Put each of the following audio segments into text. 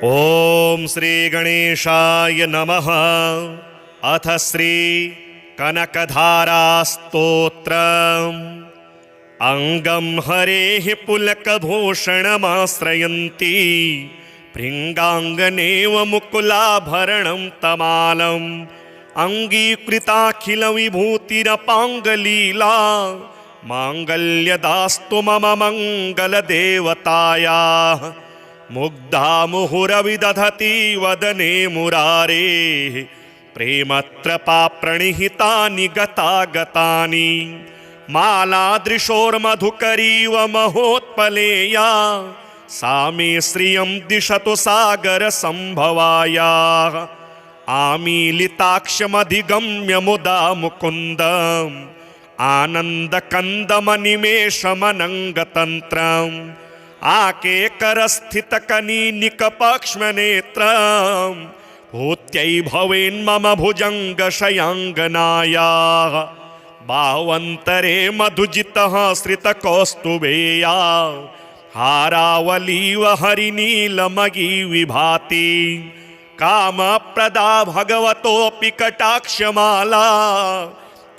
ओम श्री गणेशाय नमः। अथ श्री कनकधारा स्तोत्रम्। अंगं हरेः पुलकभूषणमाश्रयन्ती भृङ्गाङ्गनेव मुकुलाभरणं तमालम् अङ्गीकृताखिलविभूतिरपाङ्गलीला माङ्गल्यदास्तु मम मङ्गलदेवतायाः। मुग्धा मुहुरविदधति वदने मुरारेः प्रेमत्रपा प्रणिहितानि गतागतानि मालादृशोर्मधुकरीव महोत्पलेया सा मे श्रियं दिशतु सागरसम्भवायाः। आमीलिताक्षमधिगम्य मुदा मुकुन्दम् आनन्दकन्दमनिमेषमनङ्गतन्त्रम् आकेकरस्थितकनीनिकपक्ष्मनेत्रं भूत्यै भवेन्मम भुजङ्गशयाङ्गनायाः। बाह्वन्तरे मधुजितः श्रितकौस्तुभेया हारावलीव हरिनीलमयी विभाति कामप्रदा भगवतोऽपि कटाक्षमाला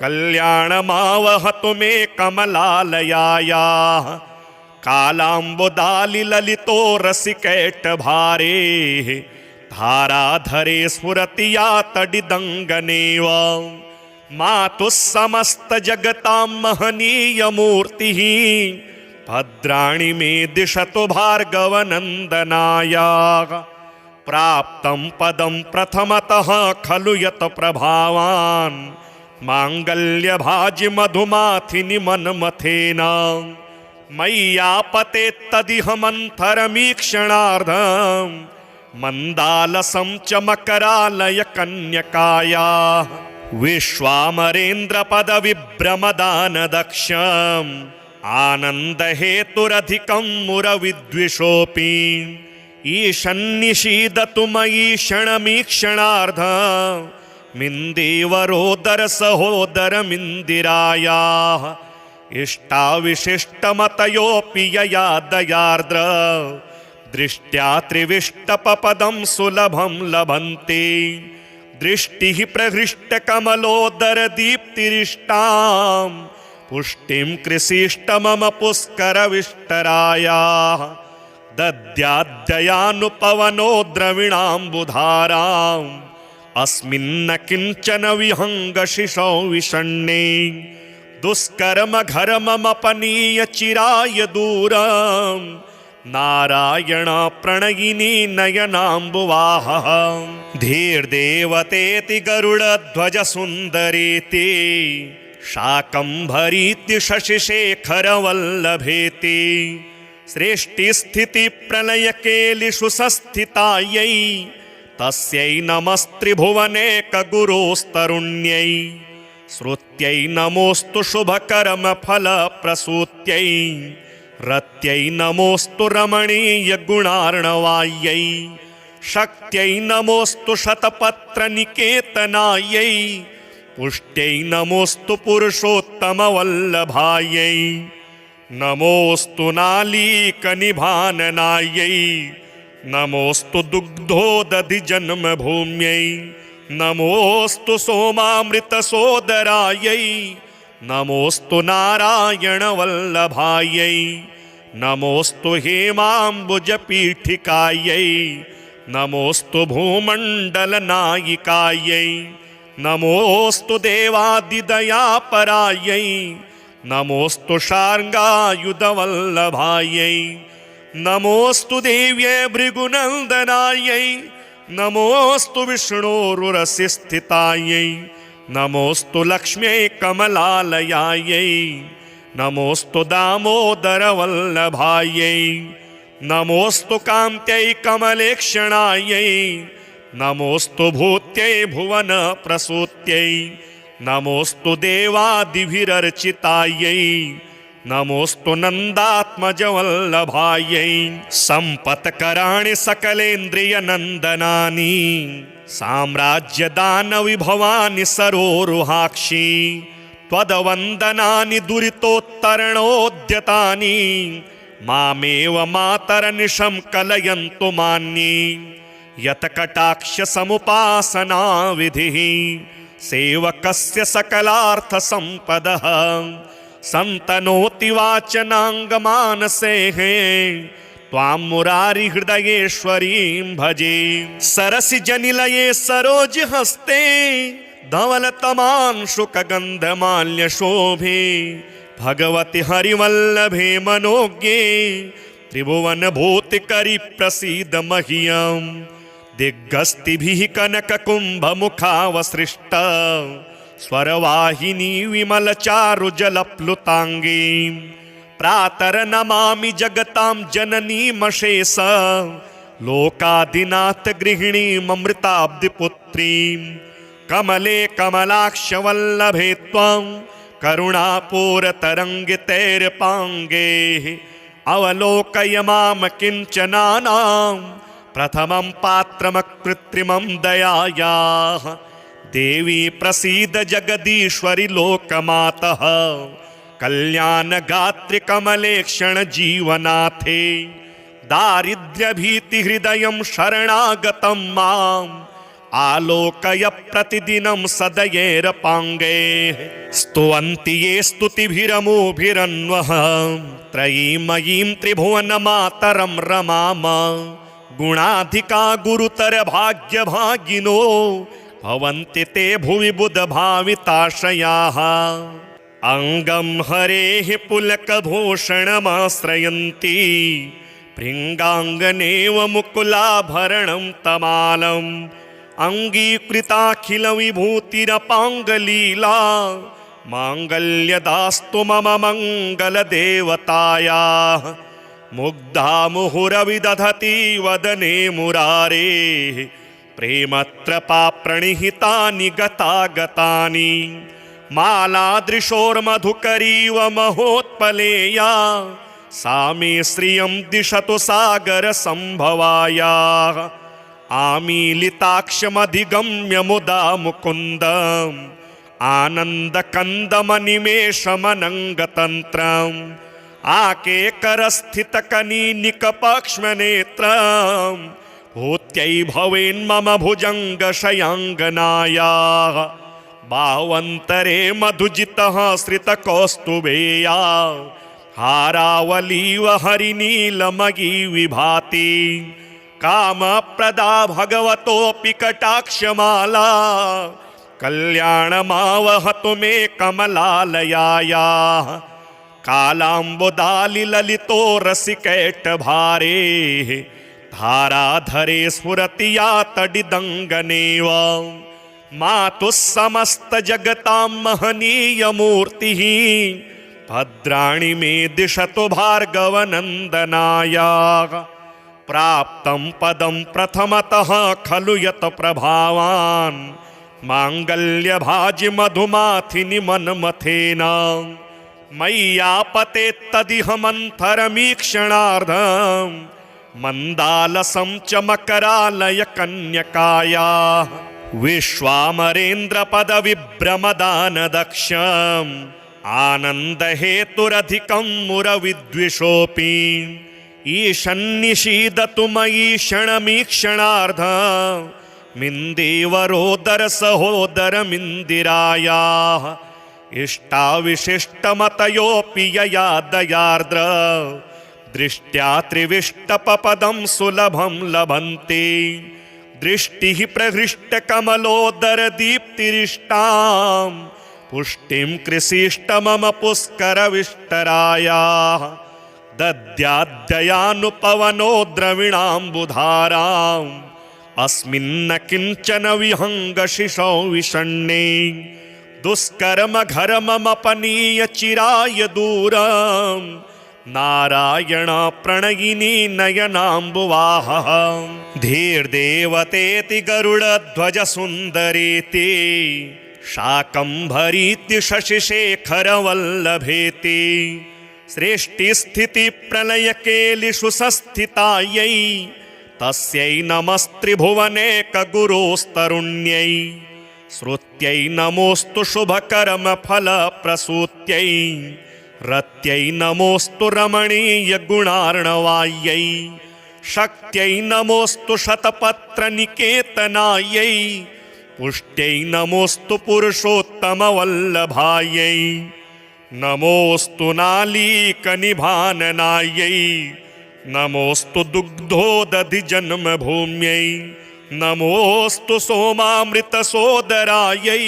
कल्याणमावहतु मे कमलालयायाः। कालाम्बुदालिललितो रसिकैटभारेः धाराधरे स्फुरति या तडिदङ्गनेव मातुः समस्तजगतां महनीयमूर्तिः भद्राणि मे दिशतु भार्गवनन्दनायाः। प्राप्तं पदं प्रथमतः खलु यत् प्रभावान् माङ्गल्यभाजि मधुमाथिनि मन्मथेन मय्यापतेत्तदिह मन्थरमीक्षणार्धं मन्दालसं च मकरालय कन्यकायाः। विश्वामरेन्द्रपदविभ्रमदानदक्षम् आनन्दहेतुरधिकं मुरविद्विषोऽपि ईशन्निषीदतु मयि क्षणमीक्षणार्धं मिन्देवरोदर सहोदरमिन्दिरायाः। इष्टाविशिष्टमतयोऽपि यया दयार्द्र दृष्ट्या त्रिविष्टपपदं सुलभं लभन्ते दृष्टिः प्रहृष्टकमलोदरदीप्तिरिष्टां पुष्टिं कृषिष्ट मम पुष्करविष्टरायाः। दद्याद्ययानुपवनो द्रविणाम्बुधाराम् अस्मिन्न किञ्चन विहङ्गशिशौ विषण्णे दुष्कर्म घरमपनीय चिराय दूरं नारायण प्रणयिनी नयनाम्बुवाहः। धीर्देवतेति गरुडध्वज सुन्दरेति शाकम्भरीति शशिशेखरवल्लभेति सृष्टिस्थितिप्रलयकेलिषु संस्थितायै तस्यै नमस्त्रिभुवनेकगुरोस्तरुण्यै। श्रुत्यै नमोस्तु शुभकर्मफलप्रसूत्यै रत्यै नमोस्तु रमणीयगुणार्णवायै। शक्त्यै नमोस्तु शतपत्रनिकेतनायै पुष्ट्यै नमोस्तु पुरुषोत्तमवल्लभायै। नमोस्तु नालीकनिभाननायै नमोस्तु दुग्धोदधिजन्मभूम्यै। नमोस्तु सोमामृतसोदरायै नमोस्तु नारायणवल्लभायै। नमोस्तु हेमाम्बुजपीठिकायै नमोस्तु भूमण्डलनायिकायै। नमोस्तु देवादिदयापरायै नमोस्तु शार्ङ्गायुधवल्लभायै। नमोस्तु देव्यै भृगुनन्दनायै नमोस्तु विष्णोरुरसिस्थितायै। नमोस्तु लक्ष्म्यै कमलालयायै नमोस्तु दामोदरवल्लभायै। नमोस्तु कान्त्यै कमलेक्षणायै नमोस्तु भूत्यै भुवनप्रसूत्यै। नमोस्तु देवादिभिरर्चितायै नमोस्तु नन्दात्मजवल्लभायै। सम्पत्कराणि सकलेन्द्रियनन्दनानि साम्राज्यदानविभवानि सरोरुहाक्षि त्वदवन्दनानि दुरितोत्तरणोद्यतानि मामेव मातरनिशं कलयन्तु मान्ये यत्कटाक्षसमुपासना विधिः सेवकस्य सकलार्थसम्पदः सन्तनोति वाचनाङ्गमानसेः त्वां मुरारिहृदयेश्वरीं भजे। सरसिजनिलये सरोजहस्ते धवलतमांशुकगन्धमाल्यशोभे भगवति हरिवल्लभे मनोज्ञे त्रिभुवनभूतिकरि प्रसीद मह्यं दिग्गस्तिभिः कनककुम्भमुखावसृष्ट स्वरवाहिनी विमलचारुजलप्लुताङ्गी प्रातर्नमामि जगतां जननीमशेष लोकादिनाथ गृहिणीममृताब्धिपुत्रीं कमले कमलाक्षवल्लभे त्वां करुणापूरतरङ्गितैर्पाङ्गे अवलोकय मां किञ्चनानां प्रथमं पात्रमकृत्रिमं दयायाः देवी प्रसीद जगदीश्वरि लोकमातः कल्याणगात्रि कमलेक्षण जीवनाथे दारिद्र्यभीतिहृदयं शरणागतं माम् आलोकय प्रतिदिनं सदयेरपाङ्गे स्तुवन्ति ये स्तुतिभिरमुभिरन्वः त्रयीमयीं त्रिभुवनमातरं रमाम गुणाधिका गुरुतर भाग्यभागिनो भवन्ति ते भुवि बुधभाविताशयाः अङ्गं हरेः पुलकभूषणमाश्रयन्ति भृङ्गाङ्गनेव मुकुलाभरणं तमालम् अङ्गीकृताखिलविभूतिरपाङ्गलीला माङ्गल्यदास्तु मम मङ्गलदेवतायाः मुग्धा मुहुरविदधति वदने मुरारेः प्रेमत्रपा प्रणिहितानि गतागतानि मालादृशोर्मधुकरीव महोत्पलेया सा मे श्रियं दिशतु सागरसम्भवायाः आमीलिताक्षमधिगम्य मुदा मुकुन्दम् आनन्दकन्दमनिमेषमनङ्गतन्त्रम् आकेकरस्थितकनीनिकपक्ष्मनेत्रम् भूत्यै भवेन्मम भुजङ्गशयाङ्गनायाः बाह्वन्तरे मधुजितः श्रितकौस्तुभेया हारावलीव हरिनीलमयी विभाति कामप्रदा भगवतोऽपि कटाक्षमाला कल्याणमावहतु मे कमलालयायाः कालाम्बुदालिललितो रसिकैटभारेः धाराधरे स्फुरति या तडिदङ्गनेव मातुः समस्तजगतां महनीयमूर्तिः भद्राणि मे दिशतु भार्गवनन्दनायाः प्राप्तं पदं प्रथमतः खलु यत् प्रभावान् माङ्गल्यभाजि मधुमाथिनि मन्मथेन मय्यापतेत्तदिह मन्थरमीक्षणार्धं मन्दालसं च मकरालय कन्यकायाः विश्वामरेन्द्रपदविभ्रमदानदक्षम् आनन्दहेतुरधिकं मुरविद्विषोऽपि ईशन्निषीदतु मयि क्षणमीक्षणार्धं मिन्देवरोदर सहोदरमिन्दिरायाः इष्टाविशिष्टमतयोऽपि यया दयार्द्र दृष्ट्या त्रिविष्टपपदं सुलभं लभन्ते दृष्टिः प्रहृष्टकमलोदरदीप्तिरिष्टां पुष्टिं कृषिष्ट मम पुष्करविष्टरायाः दद्याद्दयानुपवनो द्रविणाम्बुधाराम् अस्मिन्न किञ्चन विहङ्गशिशौ विषण्णे दुष्कर्म घरमपनीय चिराय दूरम् नारायण प्रणयिनी नयनाम्बुवाहः धीर्देवतेति गरुडध्वज सुन्दरेति शाकम्भरीति शशिशेखरवल्लभेति सृष्टिस्थिति प्रलयकेलिषु संस्थितायै तस्यै नमस्त्रिभुवनेकगुरोस्तरुण्यै श्रुत्यै नमोऽस्तु शुभकर्मफलप्रसूत्यै रत्यै नमोऽस्तु रमणीयगुणार्णवायै शक्त्यै नमोऽस्तु शतपत्रनिकेतनायै पुष्ट्यै नमोऽस्तु पुरुषोत्तमवल्लभायै नमोऽस्तु नालीकनिभाननायै नमोऽस्तु दुग्धोदधिजन्मभूम्यै नमोऽस्तु सोमामृतसोदरायै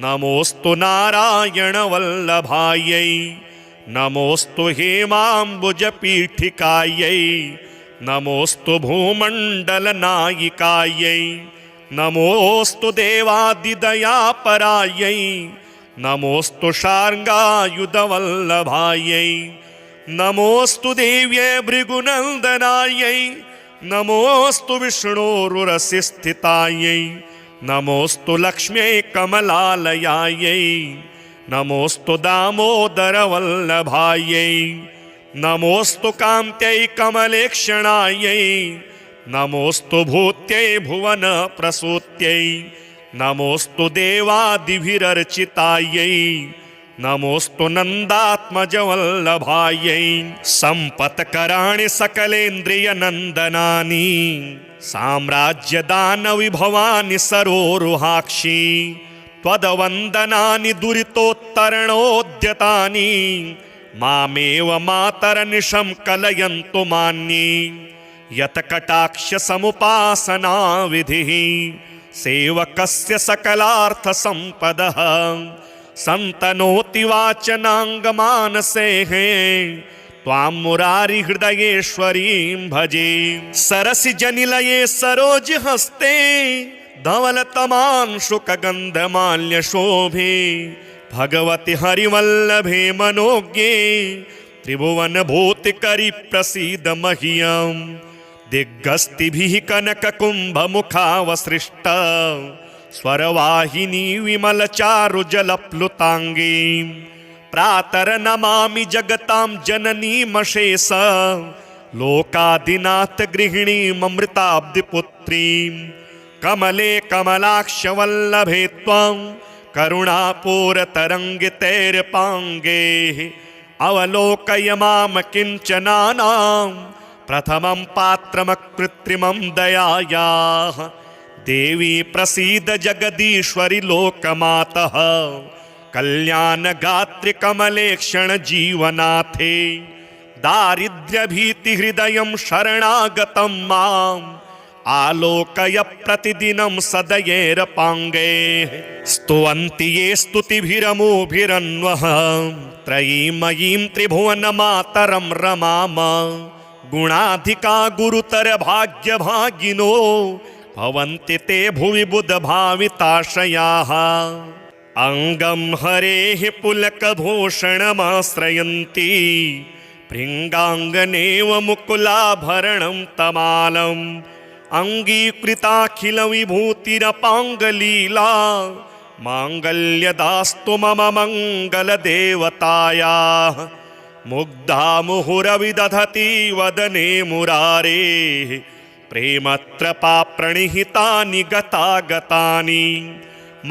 नमोऽस्तु नारायणवल्लभायै नमोऽस्तु हेमाम्बुजपीठिकायै नमोऽस्तु भूमण्डलनायिकायै नमोऽस्तु देवादिदयापरायै नमोऽस्तु शार्ङ्गायुधवल्लभायै नमोऽस्तु देव्यै भृगुनन्दनायै नमोऽस्तु विष्णोरुरसिस्थितायै नमोऽस्तु लक्ष्म्यै कमलालयायै नमोऽस्तु दामोदरवल्लभायै नमोऽस्तु कान्त्यै कमलेक्षणायै नमोऽस्तु भूत्यै भुवनप्रसूत्यै नमोऽस्तु देवादिभिरर्चितायै नमोऽस्तु नन्दात्मजवल्लभायै सम्पत्कराणि सकलेन्द्रियनन्दनानि साम्राज्यदानविभवानि सरोरुहाक्षि त्वदवन्दनानि दुरितोत्तरणोद्यतानि मामेव मातरनिशं कलयन्तु मान्ये यत्कटाक्षसमुपासना विधिः सेवकस्य सकलार्थसम्पदः सन्तनोति वाचनाङ्गमानसेः त्वां मुरारिहृदयेश्वरीं भजे सरसिजनिलये सरोजहस्ते धवलतमांशुकगन्धमाल्यशोभे भगवति हरिवल्लभे मनोज्ञे त्रिभुवनभूतिकरि प्रसीद मह्यं दिग्गस्तिभिः कनककुम्भमुखावसृष्टा स्वरवाहिनी विमलचारुजलप्लुताङ्गी प्रातर्नमामि जगतां जननीमशेष लोकादिनाथ गृहिणीममृताब्धिपुत्रीं कमले कमलाक्षवल्लभे त्वां करुणापूरतरङ्गितैर्पाङ्गे अवलोकय मां किञ्चनानां प्रथमं पात्रमकृत्रिमं दयायाः देवी प्रसीद जगदीश्वरि लोकमातः कल्याणगात्रिकमलेक्षण जीवनाथे दारिद्र्यभीतिहृदयं शरणागतं माम् आलोकय प्रतिदिनं सदयेरपाङ्गे स्तुवन्ति ये स्तुतिभिरमोभिरन्वः त्रयीमयीं त्रिभुवनमातरं रमाम गुणाधिका गुरुतर भाग्यभागिनो भवन्ति ते भुवि बुधभाविताशयाः अङ्गं हरेः पुलकभूषणमाश्रयन्ति भृङ्गाङ्गनेव मुकुलाभरणं तमालम् अङ्गीकृताखिलविभूतिरपाङ्गलीला माङ्गल्यदास्तु मम मङ्गलदेवतायाः मुग्धा मुहुरविदधति वदने मुरारेः प्रेमत्रपा प्रणिहितानि गतागतानि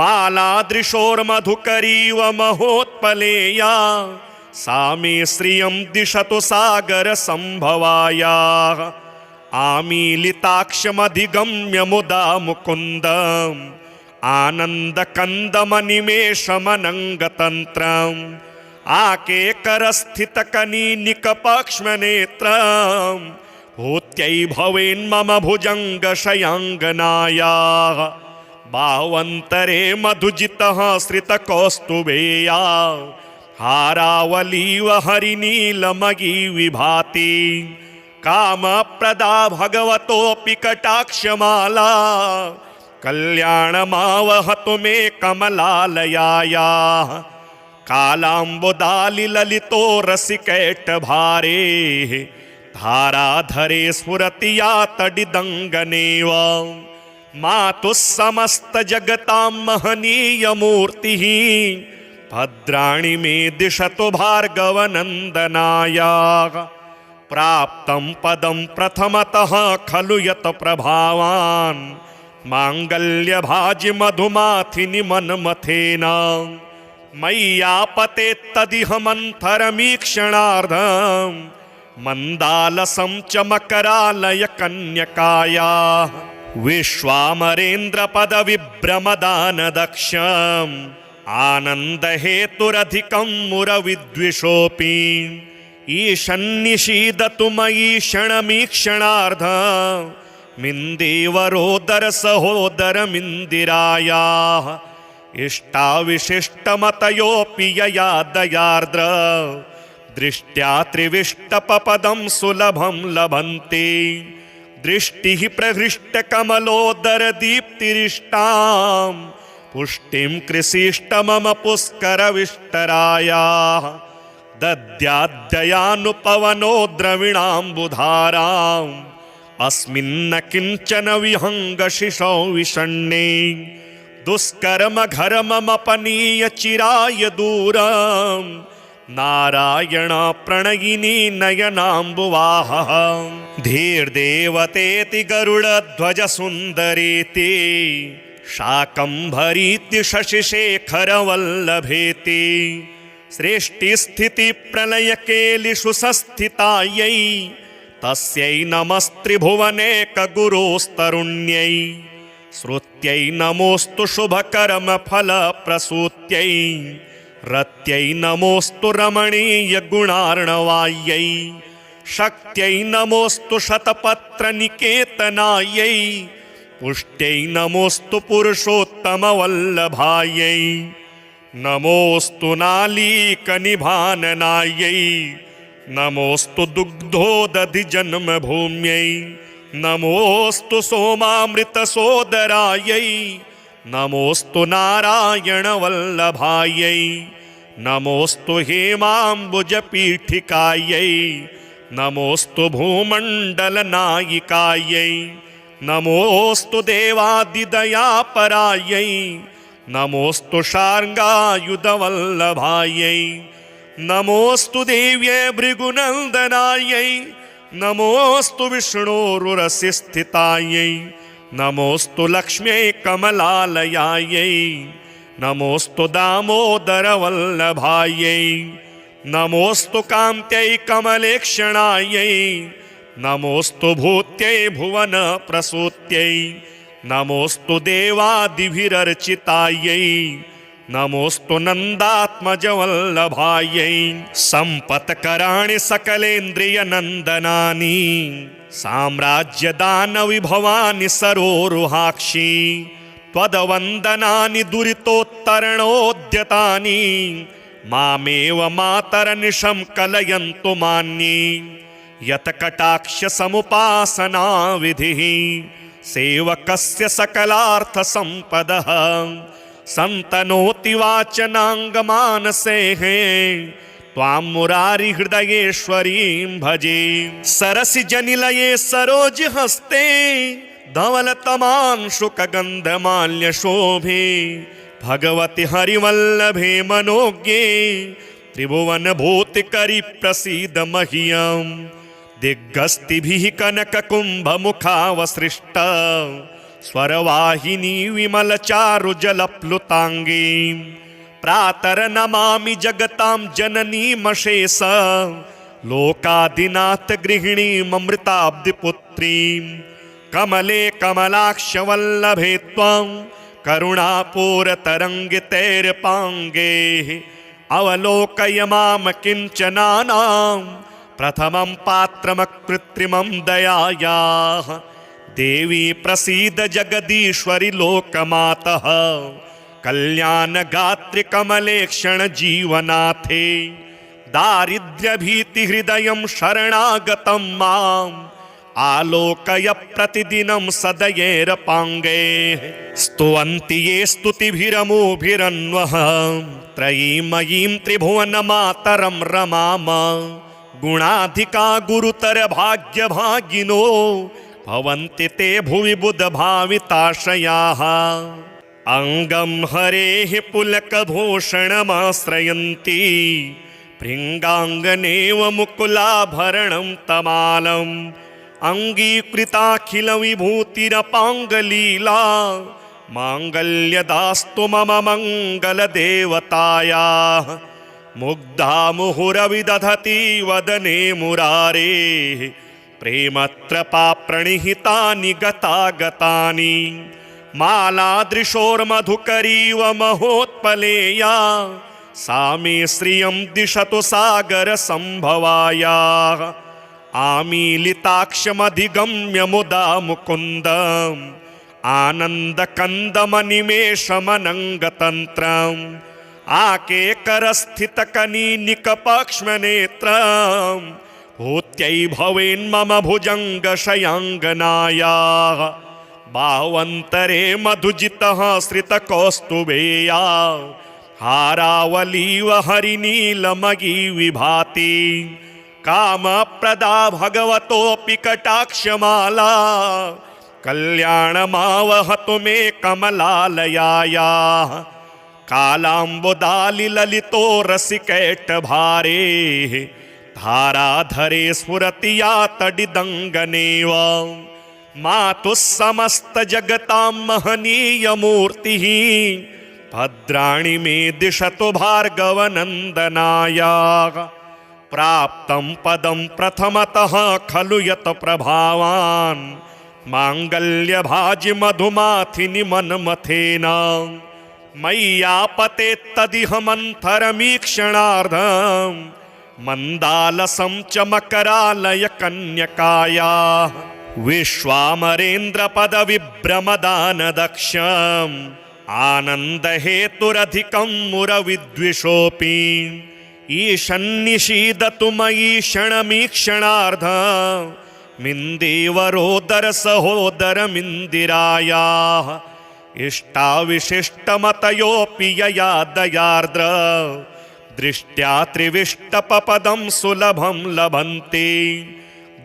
मालादृशोर्मधुकरीव महोत्पलेया सा मे श्रियं दिशतु सागरसम्भवायाः आमीलिताक्षमधिगम्य मुदा मुकुन्दम् आनन्दकन्दमनिमेषमनङ्गतन्त्रम् आकेकरस्थितकनीनिकपक्ष्मनेत्रम् भूत्यै भवेन्मम भुजङ्गशयाङ्गनायाः बावन्तरे मधुजितः श्रितकौस्तुभेया हारावलीव हरिनीलमयी विभाति कामप्रदा भगवतोऽपि कटाक्षमाला कल्याणमावहतु मे कमलालयायाः कालाम्बुदालिललितो रसिकैटभारे धाराधरे स्फुरति या तडिदङ्गनेव मातुः समस्तजगतां महनीयमूर्तिः भद्राणि मे दिशतु भार्गवनन्दनायाः प्राप्तं पदं प्रथमतः खलु यत् प्रभावान् माङ्गल्यभाजि मधुमाथिनि मन्मथेन मय्यापतेत्तदिह मन्थरमीक्षणार्धम् मन्दालसं च मकरालय कन्यकायाः विश्वामरेन्द्रपदविभ्रमदानदक्षम् आनन्दहेतुरधिकं मुरविद्विषोऽपि ईशन्निषीदतु मयि क्षणमीक्षणार्धम् मिन्देवरोदरसहोदरमिन्दिरायाः इष्टाविशिष्टमतयोऽपि यया दयार्द्र दृष्ट्या त्रिविष्टपपदं सुलभं लभन्ते दृष्टिः प्रहृष्टकमलोदरदीप्तिरिष्टां पुष्टिं कृषिष्ट मम पुष्करविष्टरायाः दद्याद्ययानुपवनो द्रविणाम्बुधाराम् अस्मिन्न किञ्चन विहङ्गशिशौ विषण्णे दुष्कर्मघर्ममपनीय चिराय दूरम् नारायण प्रणयिनी नयनाम्बुवाहः धीर्देवतेति गरुडध्वज सुन्दरेति शाकम्भरीति शशिशेखरवल्लभेति सृष्टिस्थितिप्रलयकेलिषु संस्थितायै तस्यै नमस्त्रिभुवनेकगुरोस्तरुण्यै श्रुत्यै नमोऽस्तु शुभकर्मफलप्रसूत्यै रत्यै नमोऽस्तु रमणीयगुणार्णवायै शक्त्यै नमोऽस्तु शतपत्रनिकेतनायै पुष्ट्यै नमोऽस्तु पुरुषोत्तमवल्लभायै नमोऽस्तु नालीकनिभाननायै नमोऽस्तु दुग्धोदधिजन्मभूम्यै नमोऽस्तु सोमामृतसोदरायै नमोऽस्तु नारायणवल्लभायै नमोऽस्तु हेमाम्बुजपीठिकायै नमोऽस्तु भूमण्डलनायिकायै नमोऽस्तु देवादिदयापरायै नमोऽस्तु शार्ङ्गायुधवल्लभायै नमोऽस्तु देव्यै भृगुनन्दनायै नमोऽस्तु विष्णोरुरसिस्थितायै नमोऽस्तु लक्ष्म्यै कमलालयायै नमोऽस्तु दामोदरवल्लभायै नमोऽस्तु कान्त्यै कमलेक्षणायै नमोऽस्तु भूत्यै भुवनप्रसूत्यै नमोऽस्तु देवादिभिरर्चितायै नमोऽस्तु नन्दात्मजवल्लभायै सम्पत्कराणि सकलेन्द्रियनन्दनानि साम्राज्यदानविभवानि सरोरुहाक्षि त्वदवन्दनानि दुरितोत्तरणोद्यतानि मामेव मातरनिशं कलयन्तु मान्ये यत्कटाक्षसमुपासना विधिः सेवकस्य सकलार्थसम्पदः सन्तनोति वाचनाङ्गमानसेः त्वां मुरारिहृदयेश्वरीं भजे सरसिजनिलये सरोजहस्ते धवलतमांशुकगन्धमाल्यशोभे भगवति हरिवल्लभे मनोज्ञे त्रिभुवनभूतिकरि प्रसीद मह्यम् दिग्गस्तिभिः कनककुम्भमुखावसृष्ट स्वरवाहिनी विमलचारुजलप्लुताङ्गी प्रातर्नमामि जगतां जननीमशेष लोकादिनाथ गृहिणीममृताब्धिपुत्रीं कमले कमलाक्षवल्लभे त्वं करुणापूरतरङ्गितैर्पाङ्गे अवलोकय मां किञ्चनानां प्रथमं पात्रमकृत्रिमं दयायाः देवी प्रसीद जगदीश्वरि लोकमातः कल्याणगात्रि कमलेक्षण जीवनाथे दारिद्र्यभीतिहृदयं शरणागतं माम् आलोकय प्रतिदिनं सदयेरपाङ्गे स्तुवन्ति ये स्तुतिभिरमोभिरन्वः त्रयीमयीं त्रिभुवनमातरं रमाम गुणाधिका गुरुतर भाग्यभागिनो भवन्ति ते भुवि बुधभाविताशयाः अङ्गं हरेः पुलकभूषणमाश्रयन्ति भृङ्गाङ्गनेव मुकुलाभरणं तमालम् अङ्गीकृताखिलविभूतिरपाङ्गलीला माङ्गल्यदास्तु मम मङ्गलदेवतायाः मुग्धा मुहुरविदधति वदने मुरारेः प्रेमत्रपा प्रणिहितानि गतागतानि मालादृशोर्मधुकरीव महोत्पलेया सा मे श्रियं दिशतु सागरसम्भवायाः आमीलिताक्षमधिगम्य मुदा मुकुन्दम् आनन्दकन्दमनिमेषमनङ्गतन्त्रम् आकेकरस्थितकनीनिकपक्ष्मनेत्रम् भूत्यै भवेन्मम भुजङ्गशयाङ्गनायाः बावन्तरे मधुजितः श्रितकौस्तुभेया हारावलीव हरिनीलमयी विभाति कामप्रदा भगवतोऽपि कटाक्षमाला कल्याणमावहतु मे कमलालयायाः कालाम्बुदालिललितो रसिकैटभारे धाराधरे स्फुरति या तडिदङ्गनेव मातुः समस्तजगतां महनीयमूर्तिः भद्राणि मे दिशतु भार्गवनन्दनायाः प्राप्तं पदं प्रथमतः खलु यत् प्रभावान् माङ्गल्यभाजि मधुमाथिनि मन्मथेन मय्यापतेत्तदिह मन्थरमीक्षणार्धम् मन्दालसं च मकरालय कन्यकायाः विश्वामरेन्द्रपदविभ्रमदानदक्षम् आनन्दहेतुरधिकं मुरविद्विषोऽपि ईशन्निषीदतु मयि क्षणमीक्षणार्धम् मिन्देवरोदरसहोदरमिन्दिरायाः इष्टाविशिष्टमतयोऽपि यया दयार्द्र दृष्ट्या त्रिविष्टपपदं सुलभं लभन्ते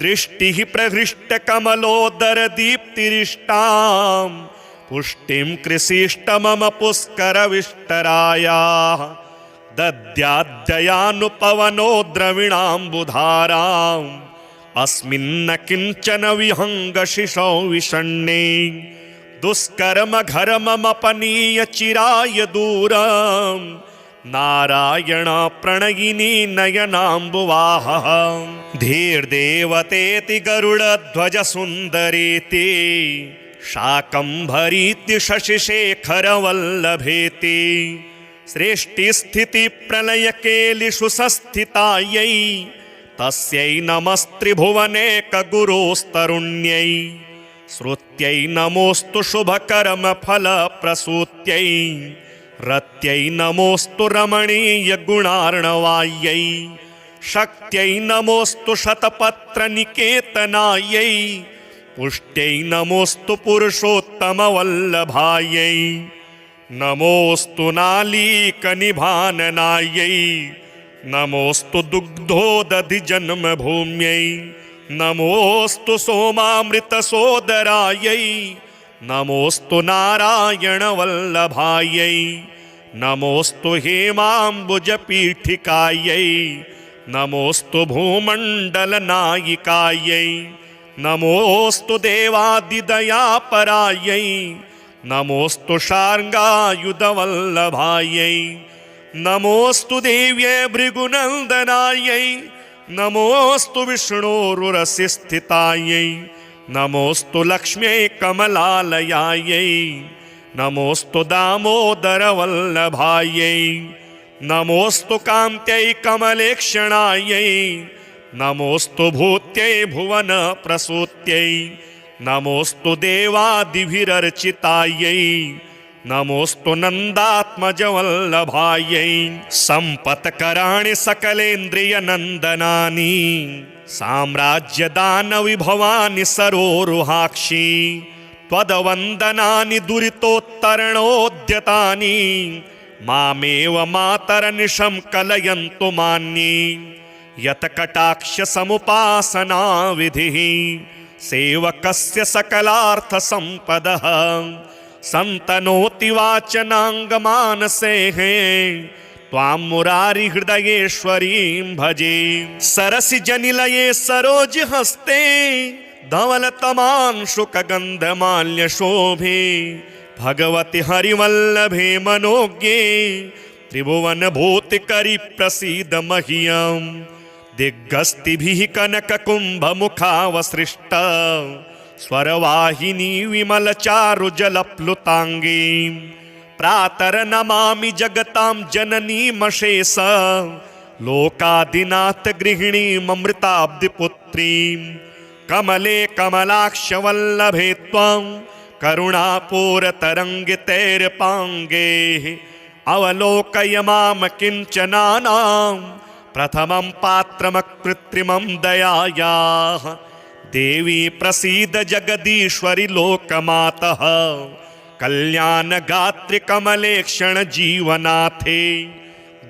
दृष्टिः प्रहृष्टकमलोदरदीप्तिरिष्टां पुष्टिं कृषिष्ट मम पुष्करविष्टरायाः दद्याद्ययानुपवनो द्रविणाम्बुधाराम् अस्मिन्न किञ्चन विहङ्गशिशौ विषण्णे दुष्कर्म घरमपनीय चिराय दूरम् नारायण प्रणयिनी नयनाम्बुवाहः धीर्देवतेति गरुडध्वज सुन्दरेति शाकम्भरीति शशिशेखरवल्लभेति सृष्टिस्थितिप्रलयकेलिषु संस्थितायै तस्यै नमस्त्रिभुवनेकगुरोस्तरुण्यै श्रुत्यै नमोऽस्तु शुभकर्मफलप्रसूत्यै रत्यै नमोऽस्तु रमणीयगुणार्णवायै शक्त्यै नमोऽस्तु शतपत्रनिकेतनायै पुष्ट्यै नमोऽस्तु पुरुषोत्तमवल्लभायै नमोऽस्तु नालीकनिभाननायै नमोऽस्तु दुग्धोदधिजन्मभूम्यै नमोऽस्तु सोमामृतसोदरायै नमोऽस्तु नारायणवल्लभायै नमोऽस्तु हेमाम्बुजपीठिकायै नमोऽस्तु भूमण्डलनायिकायै नमोऽस्तु देवादिदयापरायै नमोऽस्तु शार्ङ्गायुधवल्लभायै नमोऽस्तु देव्यै भृगुनन्दनायै नमोऽस्तु विष्णोरुरसि स्थितायै नमोऽस्तु लक्ष्म्यै कमलालयायै नमोऽस्तु दामोदरवल्लभायै नमोऽस्तु कान्त्यै कमलेक्षणायै नमोऽस्तु भूत्यै भुवनप्रसूत्यै नमोऽस्तु देवादिभिरर्चितायै नमोऽस्तु नन्दात्मजवल्लभायै सम्पत्कराणि सकलेन्द्रियनन्दनानि साम्राज्यदानविभवानि सरोरुहाक्षि त्वदवन्दनानि दुरितोत्तरणोद्यतानि मामेव मातरनिशं कलयन्तु मान्ये यत्कटाक्षसमुपासना विधिः सेवकस्य सकलार्थसम्पदः सन्तनोति वाचनाङ्गमानसेः त्वां मुरारिहृदयेश्वरीं भजे सरसिजनिलये सरोजहस्ते धवलतमांशुकगन्धमाल्यशोभे भगवति हरिवल्लभे मनोज्ञे त्रिभुवन भूतिकरि प्रसीद मह्यं दिग्गस्तिभिः कनककुम्भमुखावसृष्ट स्वरवाहिनी विमलचारुजलप्लुताङ्गी प्रातर्नमामि जगतां जननीमशेष लोकादिनाथ गृहिणीममृताब्धिपुत्रीं कमले कमलाक्षवल्लभे त्वं करुणापूरतरङ्गितैर्पाङ्गे अवलोकय मां किञ्चनानां प्रथमं पात्रमकृत्रिमं दयायाः देवी प्रसीद जगदीश्वरि लोकमातः कल्याणगात्रि कमलेक्षण जीवनाथे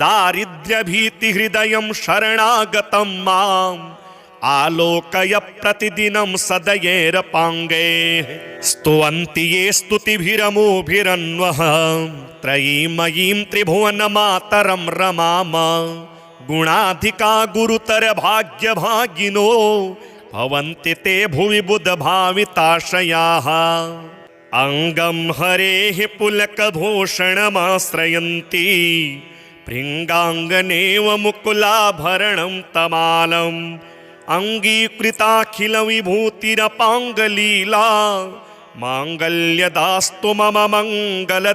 दारिद्र्यभीतिहृदयं शरणागतं माम् आलोकय प्रतिदिनं सदयेरपाङ्गे स्तुवन्ति ये स्तुतिभिरमुभिरन्वः त्रयीमयीं त्रिभुवनमातरं रमाम गुणाधिका गुरुतर भाग्यभागिनो भवन्ति ते भुवि बुधभाविताशयाः अङ्गं हरेः पुलकभूषणमाश्रयन्ति भृङ्गाङ्गनेव मुकुलाभरणं तमालम् अङ्गीकृताखिलविभूतिरपाङ्गलीला माङ्गल्यदास्तु मम मङ्गलदेवतायाः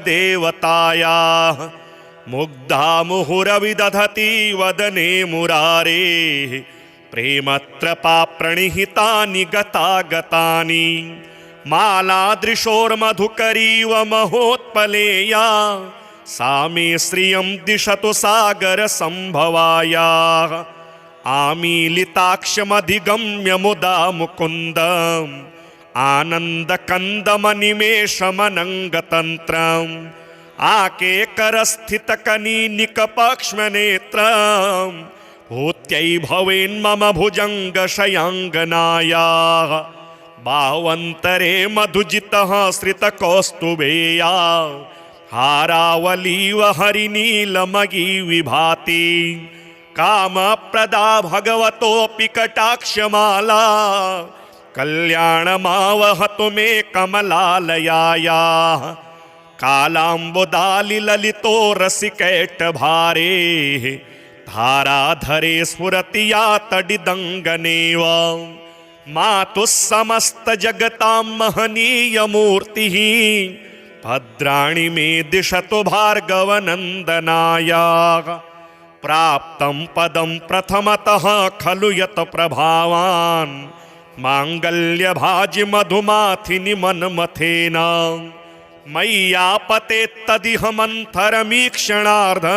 मुग्धा मुहुरविदधति वदने मुरारेः प्रेमत्रपा प्रणिहितानि गतागतानि मालादृशोर्मधुकरीव महोत्पलेया सा मे श्रियं दिशतु सागरसम्भवायाः आमीलिताक्षमधिगम्य मुदा मुकुन्दम् आनन्दकन्दमनिमेषमनङ्गतन्त्रम् आकेकरस्थितकनीनिकपक्ष्मनेत्रम् भूत्यै भवेन्मम भुजङ्गशयाङ्गनायाः बावन्तरे मधुजितः श्रितकौस्तुभेया हारावलीव हरिनीलमयी विभाति कामप्रदा भगवतोऽपि कटाक्षमाला कल्याणमावहतु मे कमलालयायाः कालाम्बुदालिललितो रसिकैटभारे धाराधरे स्फुरति या तडिदङ्गनेव मातुः समस्तजगतां महनीयमूर्तिः भद्राणि मे दिशतु भार्गवनन्दनायाः प्राप्तं पदं प्रथमतः खलु यत् प्रभावान् माङ्गल्यभाजि मधुमाथिनि मन्मथेन मय्यापतेत्तदिह मन्थरमीक्षणार्धं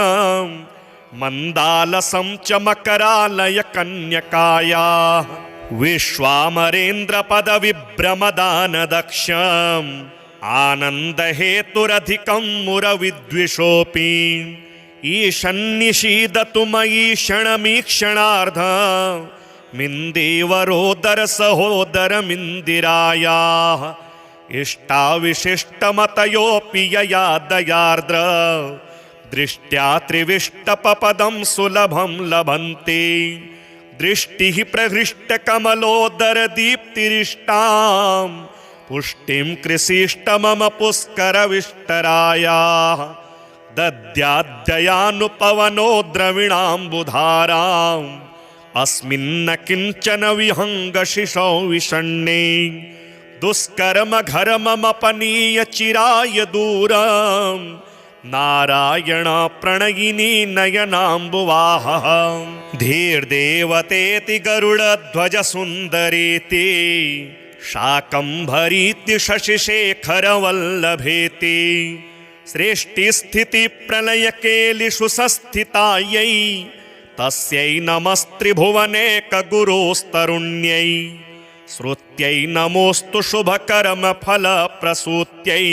मन्दालसं च मकरालय कन्यकायाः विश्वामरेन्द्रपदविभ्रमदानदक्षम् आनन्दहेतुरधिकं मुरविद्विषोऽपि ईशन्निषीदतु मयि क्षणमीक्षणार्धं मिन्देवरोदर सहोदरमिन्दिरायाः इष्टाविशिष्टमतयोऽपि यया दयार्द्र दृष्ट्या त्रिविष्टपपदं सुलभं लभन्ते दृष्टिः प्रहृष्टकमलोदरदीप्तिरिष्टां पुष्टिं कृषिष्ट मम पुष्करविष्टरायाः दद्याद्ययानुपवनो द्रविणाम्बुधाराम् अस्मिन्न किञ्चन विहङ्गशिशौ विषण्णे दुष्कर्म घरमपनीय चिराय दूरं नारायण प्रणयिनी नयनाम्बुवाहः धीर्देवतेति गरुडध्वज सुन्दरेति शाकम्भरीति शशिशेखरवल्लभेति सृष्टिस्थितिप्रलयकेलिषु संस्थितायै तस्यै नमस्त्रिभुवनेकगुरोस्तरुण्यै श्रुत्यै नमोऽस्तु शुभकर्मफलप्रसूत्यै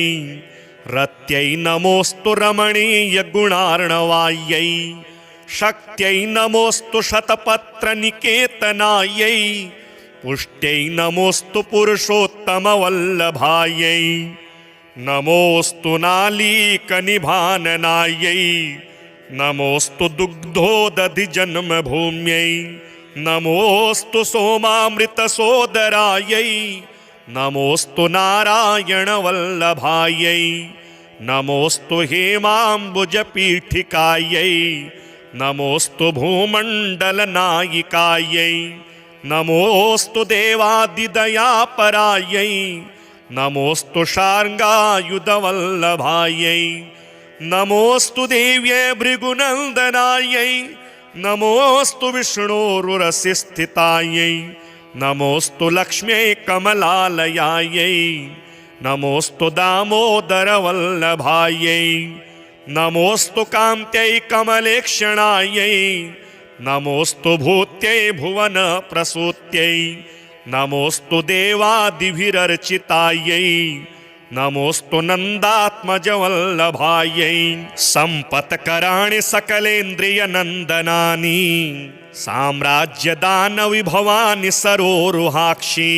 रत्यै नमोऽस्तु रमणीयगुणार्णवायै शक्त्यै नमोऽस्तु शतपत्रनिकेतनायै पुष्ट्यै नमोऽस्तु पुरुषोत्तमवल्लभायै नमोऽस्तु नालीकनिभाननायै नमोऽस्तु दुग्धोदधिजन्मभूम्यै नमोऽस्तु सोमामृतसोदरायै नमोऽस्तु नारायणवल्लभायै नमोऽस्तु हेमाम्बुजपीठिकायै नमोऽस्तु भूमण्डलनायिकायै नमोऽस्तु देवादिदयापरायै नमोऽस्तु शार्ङ्गायुधवल्लभायै नमोऽस्तु देव्यै भृगुनन्दनायै नमोऽस्तु विष्णोरुरसिस्थितायै नमोऽस्तु लक्ष्म्यै कमलालयायै नमोऽस्तु दामोदरवल्लभायै नमोऽस्तु कान्त्यै कमलेक्षणायै नमोऽस्तु भूत्यै भुवनप्रसूत्यै नमोऽस्तु देवादिभिरर्चितायै नमोऽस्तु नन्दात्मजवल्लभायै सम्पत्कराणि सकलेन्द्रियनन्दनानि साम्राज्यदानविभवानि सरोरुहाक्षि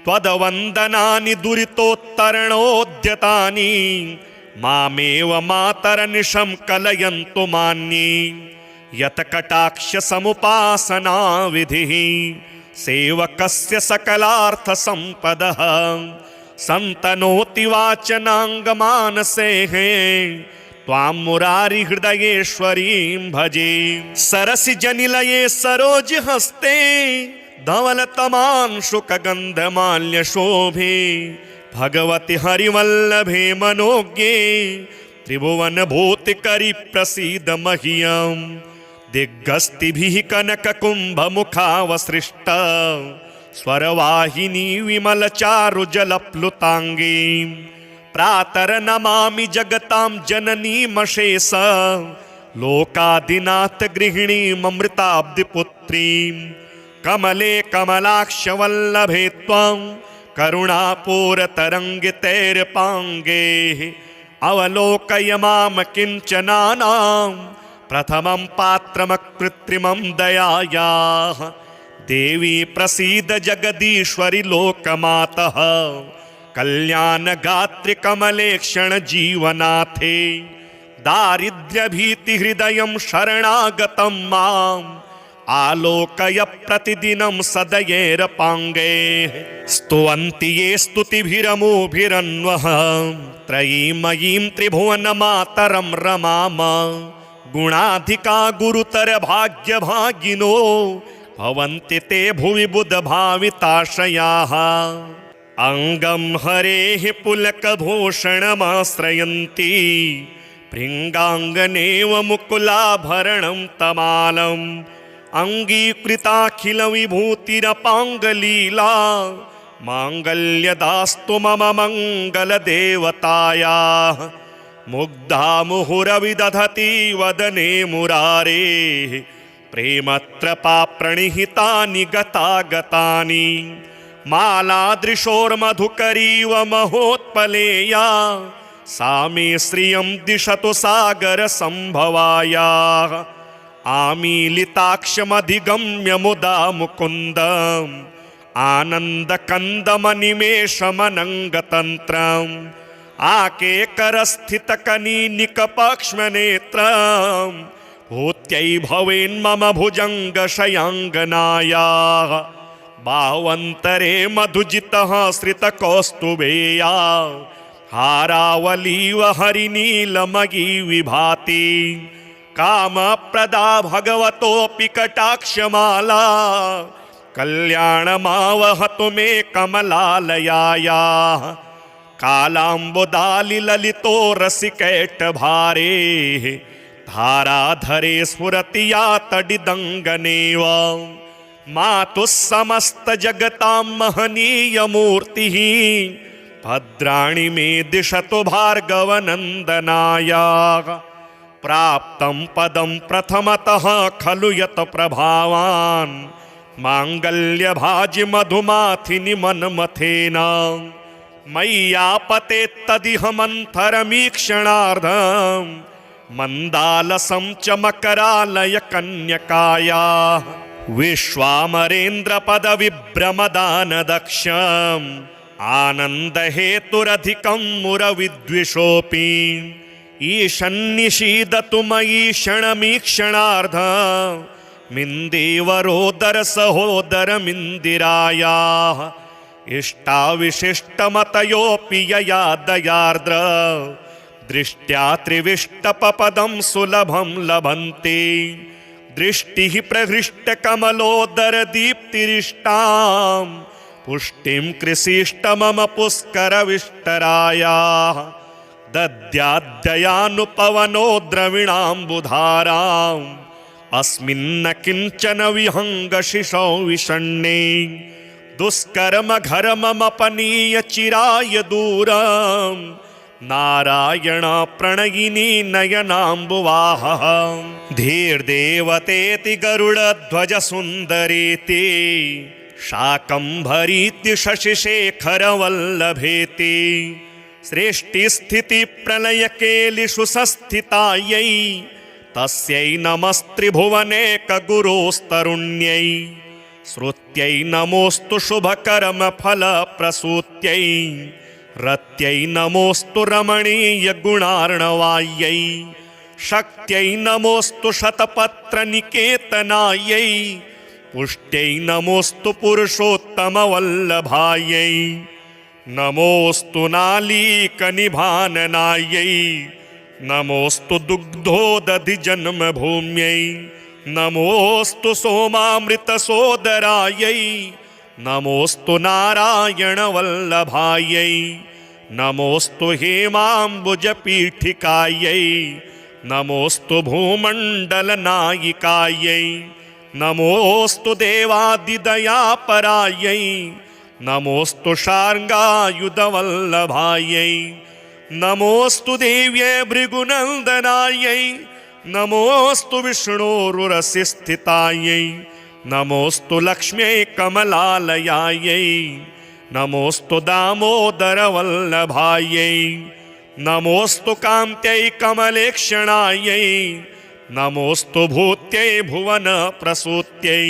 त्वदवन्दनानि दुरितोत्तरणोद्यतानि मामेव मातरनिशं कलयन्तु मान्ये यत्कटाक्षसमुपासना विधिः सेवकस्य सकलार्थसम्पदः सन्तनोति वाचनाङ्गमानसेः त्वां मुरारिहृदयेश्वरीं भजे सरसिजनिलये सरोजहस्ते धवलतमांशुकगन्धमाल्यशोभे भगवति हरिवल्लभे मनोज्ञे त्रिभुवनभूतिकरि प्रसीद मह्यम् दिग्गस्तिभिः कनककुम्भमुखावसृष्ट स्वरवाहिनी विमलचारुजलप्लुताङ्गी प्रातर्नमामि जगतां जननीमशेष लोकादिनाथ गृहिणीममृताब्धिपुत्रीं कमले कमलाक्षवल्लभे त्वं करुणापूरतरङ्गितैर्पाङ्गे अवलोकय मां किञ्चनानां प्रथमं पात्रमकृत्रिमं दयायाः देवी प्रसीद जगदीश्वरि लोकमातः कल्याणगात्रि कमलेक्षण जीवनाथे दारिद्र्यभीतिहृदयं शरणागतं माम् आलोकय प्रतिदिनं सदयेरपाङ्गे स्तुवन्ति ये स्तुतिभिरमोभिरन्वः त्रयीमयीं त्रिभुवनमातरं रमाम गुणाधिका गुरुतर भाग्यभागिनो भवन्ति ते भुवि बुधभाविताशयाः अङ्गं हरेः पुलकभूषणमाश्रयन्ति भृङ्गाङ्गनेव मुकुलाभरणं तमालम् अङ्गीकृताखिलविभूतिरपाङ्गलीला माङ्गल्यदास्तु मम मङ्गलदेवतायाः मुग्धा मुहुरविदधति वदने मुरारेः प्रेमत्रपा प्रणिहितानि गतागतानि मालादृशोर्मधुकरीव महोत्पलेया सा मे श्रियं दिशतु सागरसम्भवायाः आमीलिताक्षमधिगम्य मुदा मुकुन्दम् आनन्दकन्दमनिमेषमनङ्गतन्त्रम् आकेकरस्थितकनीनिकपक्ष्मनेत्रम् भूत्यै भवेन्मम भुजङ्गशयाङ्गनायाः बाह्वन्तरे मधुजितः श्रितकौस्तुभेया हारावलीव हरिनीलमयी विभाति कामप्रदा भगवतोऽपि कटाक्षमाला कल्याणमावहतु मे कमलालयायाः कालाम्बुदालिललितो रसिकैटभारे धाराधरे स्फुरति या तडिदङ्गनेव मातुः समस्तजगतां महनीयमूर्तिः भद्राणि मे दिशतु भार्गवनन्दनायाः प्राप्तं पदं प्रथमतः खलु यत् प्रभावान् माङ्गल्यभाजि मधुमाथिनि मन्मथेन मय्यापतेत्तदिह मन्थरमीक्षणार्धं मन्दालसं च मकरालय कन्यकायाः विश्वामरेन्द्रपदविभ्रमदानदक्षम् आनन्दहेतुरधिकं मुरविद्विषोऽपि ईशन्निषीदतु मयि क्षणमीक्षणार्धं मिन्देवरोदर सहोदरमिन्दिरायाः इष्टाविशिष्टमतयोऽपि यया दयार्द्र दृष्ट्या त्रिविष्टपपदं सुलभं लभन्ते दृष्टिः प्रहृष्टकमलोदरदीप्तिरिष्टां पुष्टिं कृषिष्ट मम पुष्करविष्टरायाः दद्याद्दयानुपवनो द्रविणाम्बुधाराम् अस्मिन्न किञ्चन विहङ्गशिशौ विषण्णे दुष्कर्म घर्ममपनीय चिराय दूरम् नारायण प्रणयिनी नयनाम्बुवाहः धीर्देवतेति गरुडध्वज सुन्दरेति शाकम्भरीति शशिशेखरवल्लभेति सृष्टिस्थितिप्रलयकेलिषु संस्थितायै तस्यै नमस्त्रिभुवनेकगुरोस्तरुण्यै श्रुत्यै नमोऽस्तु शुभकर्मफलप्रसूत्यै रत्यै नमोऽस्तु रमणीयगुणार्णवायै शक्त्यै नमोऽस्तु शतपत्रनिकेतनायै पुष्ट्यै नमोऽस्तु पुरुषोत्तमवल्लभायै नमोऽस्तु नालीकनिभाननायै नमोऽस्तु दुग्धोदधिजन्मभूम्यै नमोऽस्तु सोमामृतसोदरायै नमोऽस्तु नारायणवल्लभायै नमोऽस्तु हेमाम्बुजपीठिकायै नमोऽस्तु भूमण्डलनायिकायै नमोऽस्तु देवादिदयापरायै नमोऽस्तु शार्ङ्गायुधवल्लभायै नमोऽस्तु देव्यै भृगुनन्दनायै नमोऽस्तु विष्णोरुरसिस्थितायै नमोऽस्तु लक्ष्म्यै कमलालयायै नमोऽस्तु दामोदरवल्लभायै नमोऽस्तु कान्त्यै कमलेक्षणायै नमोऽस्तु भूत्यै भुवनप्रसूत्यै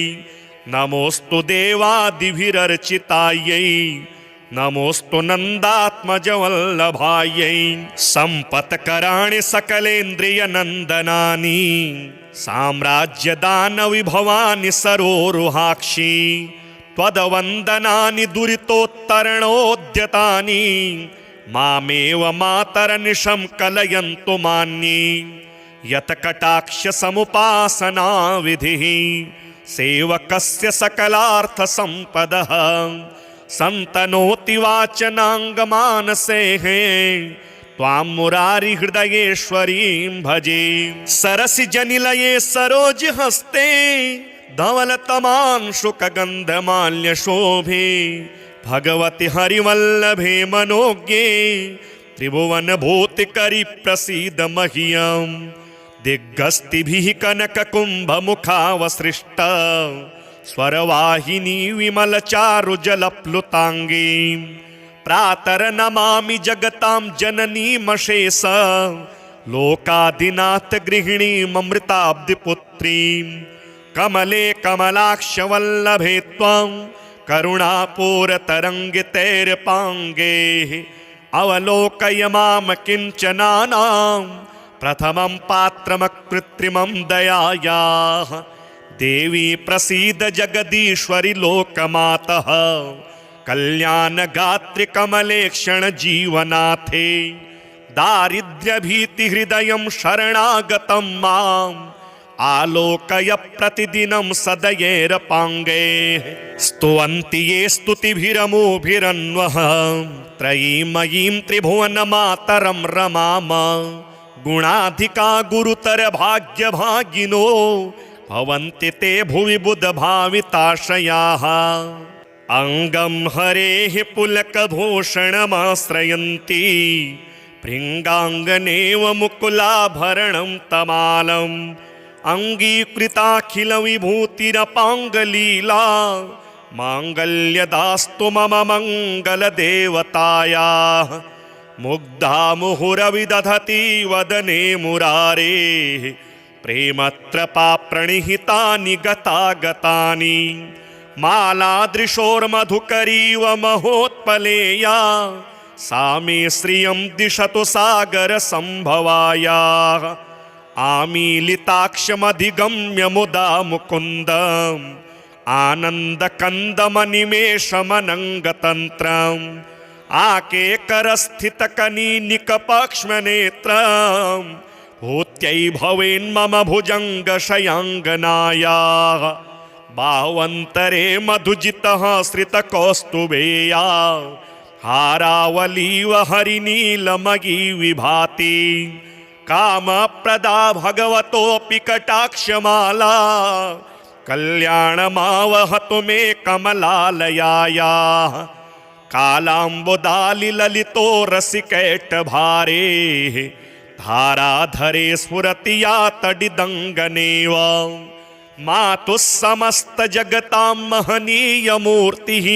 नमोऽस्तु देवादिभिरर्चितायै नमोऽस्तु नन्दात्मजवल्लभायै सम्पत्कराणि सकलेन्द्रियनन्दनानि साम्राज्यदानविभवानि सरोरुहाक्षि त्वदवन्दनानि दुरितोत्तरणोद्यतानि मामेव मातरनिशं कलयन्तु मान्ये यत्कटाक्षसमुपासनाविधिः सेवकस्य सकलार्थसम्पदः सन्तनोति वाचनाङ्गमानसेः त्वां मुरारिहृदयेश्वरीं भजे सरसिजनिलये सरोजहस्ते धवलतमांशुकगन्धमाल्यशोभे भगवति हरिवल्लभे मनोज्ञे त्रिभुवनभूतिकरि प्रसीद मह्यम् दिग्गस्तिभिः कनककुम्भमुखावसृष्ट स्वरवाहिनी विमलचारुजलप्लुताङ्गी प्रातर्नमामि जगतां जननीमशेष लोकादिनाथ गृहिणीममृताब्धिपुत्रीं कमले कमलाक्षवल्लभे त्वं करुणापूरतरङ्गितैर्पाङ्गे अवलोकय मां किञ्चनानां प्रथमं पात्रमकृत्रिमं दयायाः देवी प्रसीद जगदीश्वरि लोकमातः कल्याणगात्रि कमलेक्षण जीवनाथे दारिद्र्यभीतिहृदयं शरणागतं माम् आलोकय प्रतिदिनं सदयेरपाङ्गे स्तुवन्ति ये स्तुतिभिरमोभिरन्वः त्रयीमयीं त्रिभुवनमातरं रमाम गुणाधिका गुरुतर भाग्यभागिनो भवन्ति ते भुवि बुधभाविताशयाः अङ्गं हरेः पुलकभूषणमाश्रयन्ति भृङ्गाङ्गनेव मुकुलाभरणं तमालम् अङ्गीकृताखिलविभूतिरपाङ्गलीला माङ्गल्यदास्तु मम मङ्गलदेवतायाः मुग्धा मुहुरविदधति वदने मुरारेः प्रेमत्रपा प्रणिहितानि गतागतानि मालादृशोर्मधुकरीव महोत्पलेया सा मे श्रियं दिशतु सागरसम्भवायाः आमीलिताक्षमधिगम्य मुदा मुकुन्दम् आनन्दकन्दमनिमेषमनङ्गतन्त्रम् आकेकरस्थितकनीनिकपक्ष्मनेत्रम् भूत्यै भवेन्मम भुजङ्गशयाङ्गनायाः बाह्वन्तरे मधुजितः श्रितकौस्तुभेया हारावलीव हरिनीलमयी विभाति कामप्रदा भगवतोऽपि कटाक्षमाला कल्याणमावहतु मे कमलालयायाः कालाम्बुदालिललितो रसिकैटभारे धाराधरे स्फुरति या तडिदङ्गनेव मातुः समस्तजगतां महनीयमूर्तिः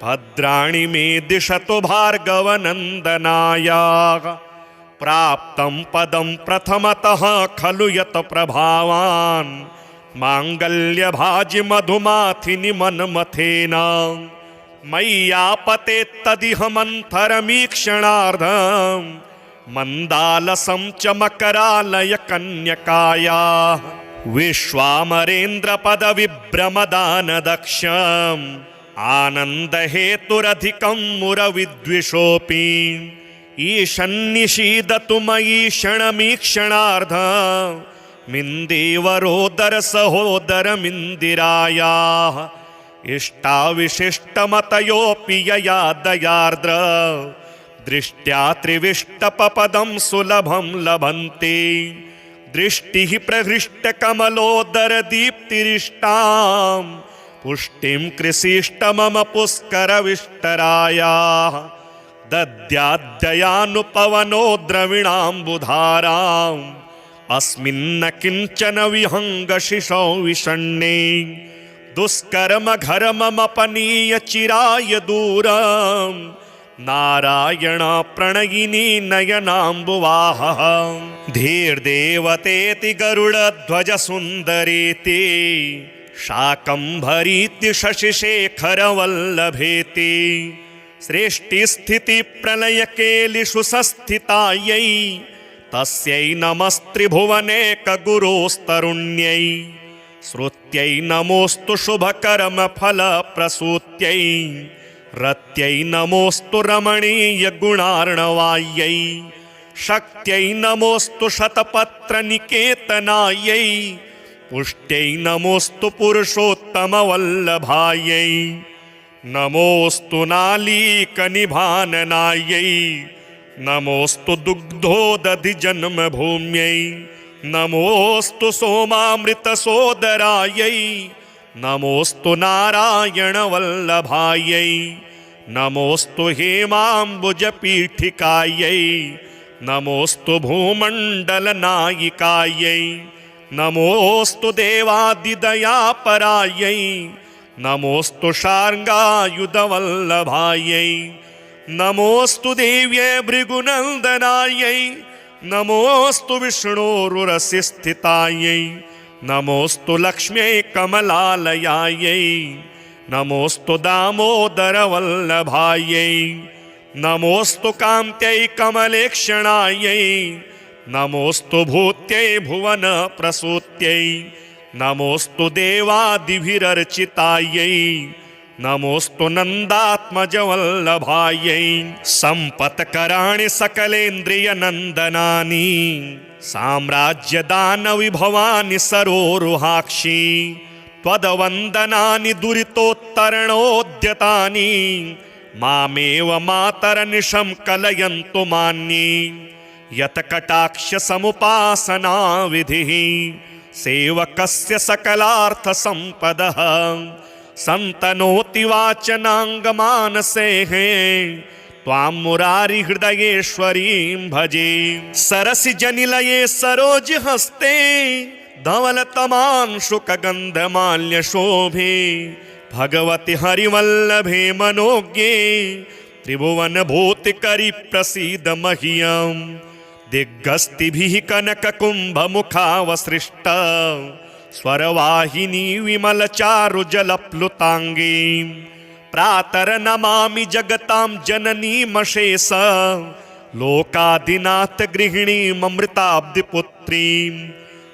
भद्राणि मे दिशतु भार्गवनन्दनायाः प्राप्तं पदं प्रथमतः खलु यत् प्रभावान् माङ्गल्यभाजि मधुमाथिनि मन्मथेन मय्यापतेत्तदिह मन्थरमीक्षणार्धम् मन्दालसं च मकरालय कन्यकायाः विश्वामरेन्द्रपदविभ्रमदानदक्षम् आनन्दहेतुरधिकं मुरविद्विषोऽपि ईशन्निषीदतु मयि क्षणमीक्षणार्धम् मिन्देवरोदरसहोदरमिन्दिरायाः इष्टाविशिष्टमतयोऽपि यया दयार्द्र दृष्ट्या त्रिविष्टपपदं सुलभं लभन्ते दृष्टिः प्रहृष्टकमलोदरदीप्तिरिष्टां पुष्टिं कृषिष्ट मम पुष्करविष्टरायाः दद्याद्दयानुपवनो द्रविणाम्बुधाराम् अस्मिन्न किञ्चन विहङ्गशिशौ विषण्णे दुष्कर्म घर्ममपनीय चिराय दूरम् नारायण प्रणयिनी नयनाम्बुवाहः धीर्देवतेति गरुडध्वज सुन्दरेति शाकम्भरीति शशिशेखरवल्लभेति सृष्टिस्थितिप्रलयकेलिषु संस्थितायै तस्यै नमस्त्रिभुवनेकगुरोस्तरुण्यै श्रुत्यै नमोऽस्तु शुभकर्मफलप्रसूत्यै रत्यै नमोऽस्तु रमणीयगुणार्णवायै शक्त्यै नमोऽस्तु शतपत्रनिकेतनायै पुष्ट्यै नमोऽस्तु पुरुषोत्तमवल्लभायै नमोऽस्तु नालीकनिभाननायै नमोऽस्तु दुग्धोदधिजन्मभूम्यै नमोऽस्तु सोमामृतसोदरायै नमोऽस्तु नारायणवल्लभायै नमोऽस्तु हेमाम्बुजपीठिकायै नमोऽस्तु भूमण्डलनायिकायै नमोऽस्तु देवादिदयापरायै नमोऽस्तु शार्ङ्गायुधवल्लभायै नमोऽस्तु देव्यै भृगुनन्दनायै नमोऽस्तु विष्णोरुरसिस्थितायै नमोऽस्तु लक्ष्म्यै कमलालयायै नमोऽस्तु दामोदरवल्लभायै नमोऽस्तु कान्त्यै कमलेक्षणायै नमोऽस्तु भूत्यै भुवनप्रसूत्यै नमोऽस्तु देवादिभिरर्चितायै नमोऽस्तु नन्दात्मजवल्लभायै सम्पत्कराणि सकलेन्द्रियनन्दनानि साम्राज्यदानविभवानि सरोरुहाक्षि त्वदवन्दनानि दुरितोत्तरणोद्यतानि मामेव मातरनिशं कलयन्तु मान्ये यत्कटाक्षसमुपासनाविधिः सेवकस्य सकलार्थसम्पदः सन्तनोति वाचनाङ्गमानसेः त्वां मुरारिहृदयेश्वरीं भजे सरसिजनिलये सरोजहस्ते धवलतमांशुकगन्धमाल्यशोभे भगवति हरिवल्लभे मनोज्ञे त्रिभुवनभूतिकरि प्रसीद मह्यम् दिग्गस्तिभिः कनककुम्भमुखावसृष्ट स्वरवाहिनी विमलचारुजलप्लुताङ्गी प्रातर्नमामि जगतां जननीमशेष लोकादिनाथ गृहिणीममृताब्धिपुत्रीं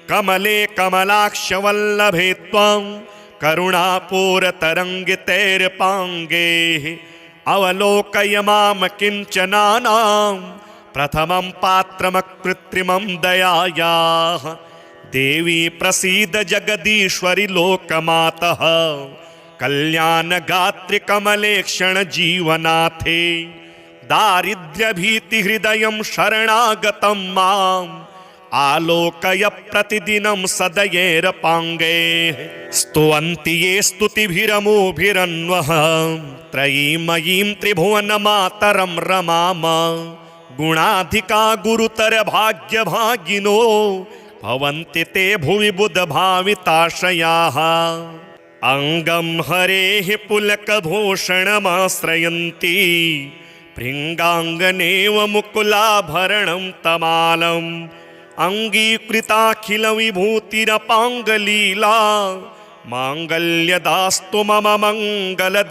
कमले कमलाक्षवल्लभे त्वं करुणापूरतरङ्गितैर्पाङ्गैः अवलोकय मां किञ्चनानां प्रथमं पात्रमकृत्रिमं दयायाः देवी प्रसीद जगदीश्वरि लोकमातः कल्याणगात्रि कमलेक्षण जीवनाथे दारिद्र्यभीतिहृदयं शरणागतं माम् आलोकय प्रतिदिनं सदयैरपाङ्गैः स्तुवन्ति ये स्तुतिभिरमोभिरन्वः त्रयीमयीं त्रिभुवनमातरं रमाम गुणाधिका गुरुतर भाग्यभागिनो भवन्ति ते भुवि बुधभाविताशयाः अङ्गं हरेः पुलकभूषणमाश्रयन्ति भृङ्गाङ्गनेव मुकुलाभरणं तमालम् अङ्गीकृताखिलविभूतिरपाङ्गलीला माङ्गल्यदास्तु मम मङ्गलदेवतायाः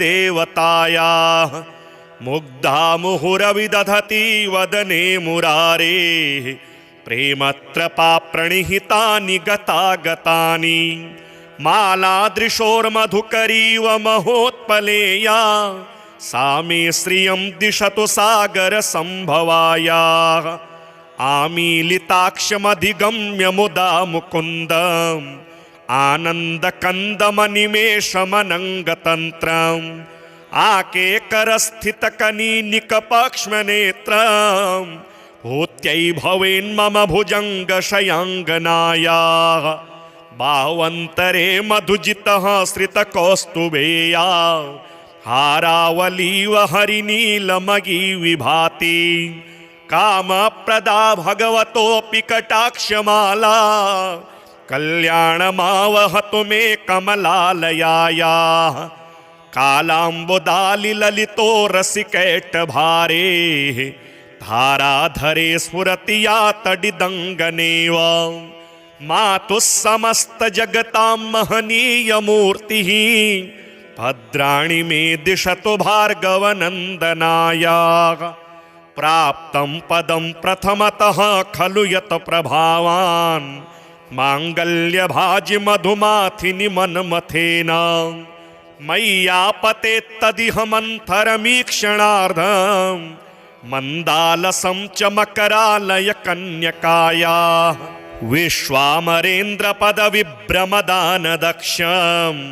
मुग्धा मुहुरविदधति वदने मुरारेः प्रेमत्रपाप्रणिहितानि गतागतानि मालादृशोर्मधुकरीव महोत्पलेया सा मे श्रियं दिशतु सागरसम्भवायाः आमीलिताक्षमधिगम्य मुदा मुकुन्दम् आनन्दकन्दमनिमेषमनङ्गतन्त्रम् आकेकरस्थितकनीनिकपक्ष्मनेत्रम् भूत्यै भवेन्मम भुजङ्गशयाङ्गनायाः बाह्वन्तरे मधुजितः श्रितकौस्तुभेया हारावलीव हरिनीलमयी विभाति कामप्रदा भगवतोऽपि कटाक्षमाला कल्याणमावहतु मे कमलालयायाः कालाम्बुदालिललितो रसिकैटभारेः धाराधरे स्फुरति या तडिदङ्गनेव मातुः समस्तजगतां महनीयमूर्तिः भद्राणि मे दिशतु भार्गवनन्दनायाः प्राप्तं पदं प्रथमतः खलु यत् प्रभावान् माङ्गल्यभाजि मधुमाथिनि मन्मथेन मय्यापतेत्तदिह मन्थरमीक्षणार्धम् मन्दालसं च मकरालय कन्यकायाः विश्वामरेन्द्रपदविभ्रमदानदक्षम्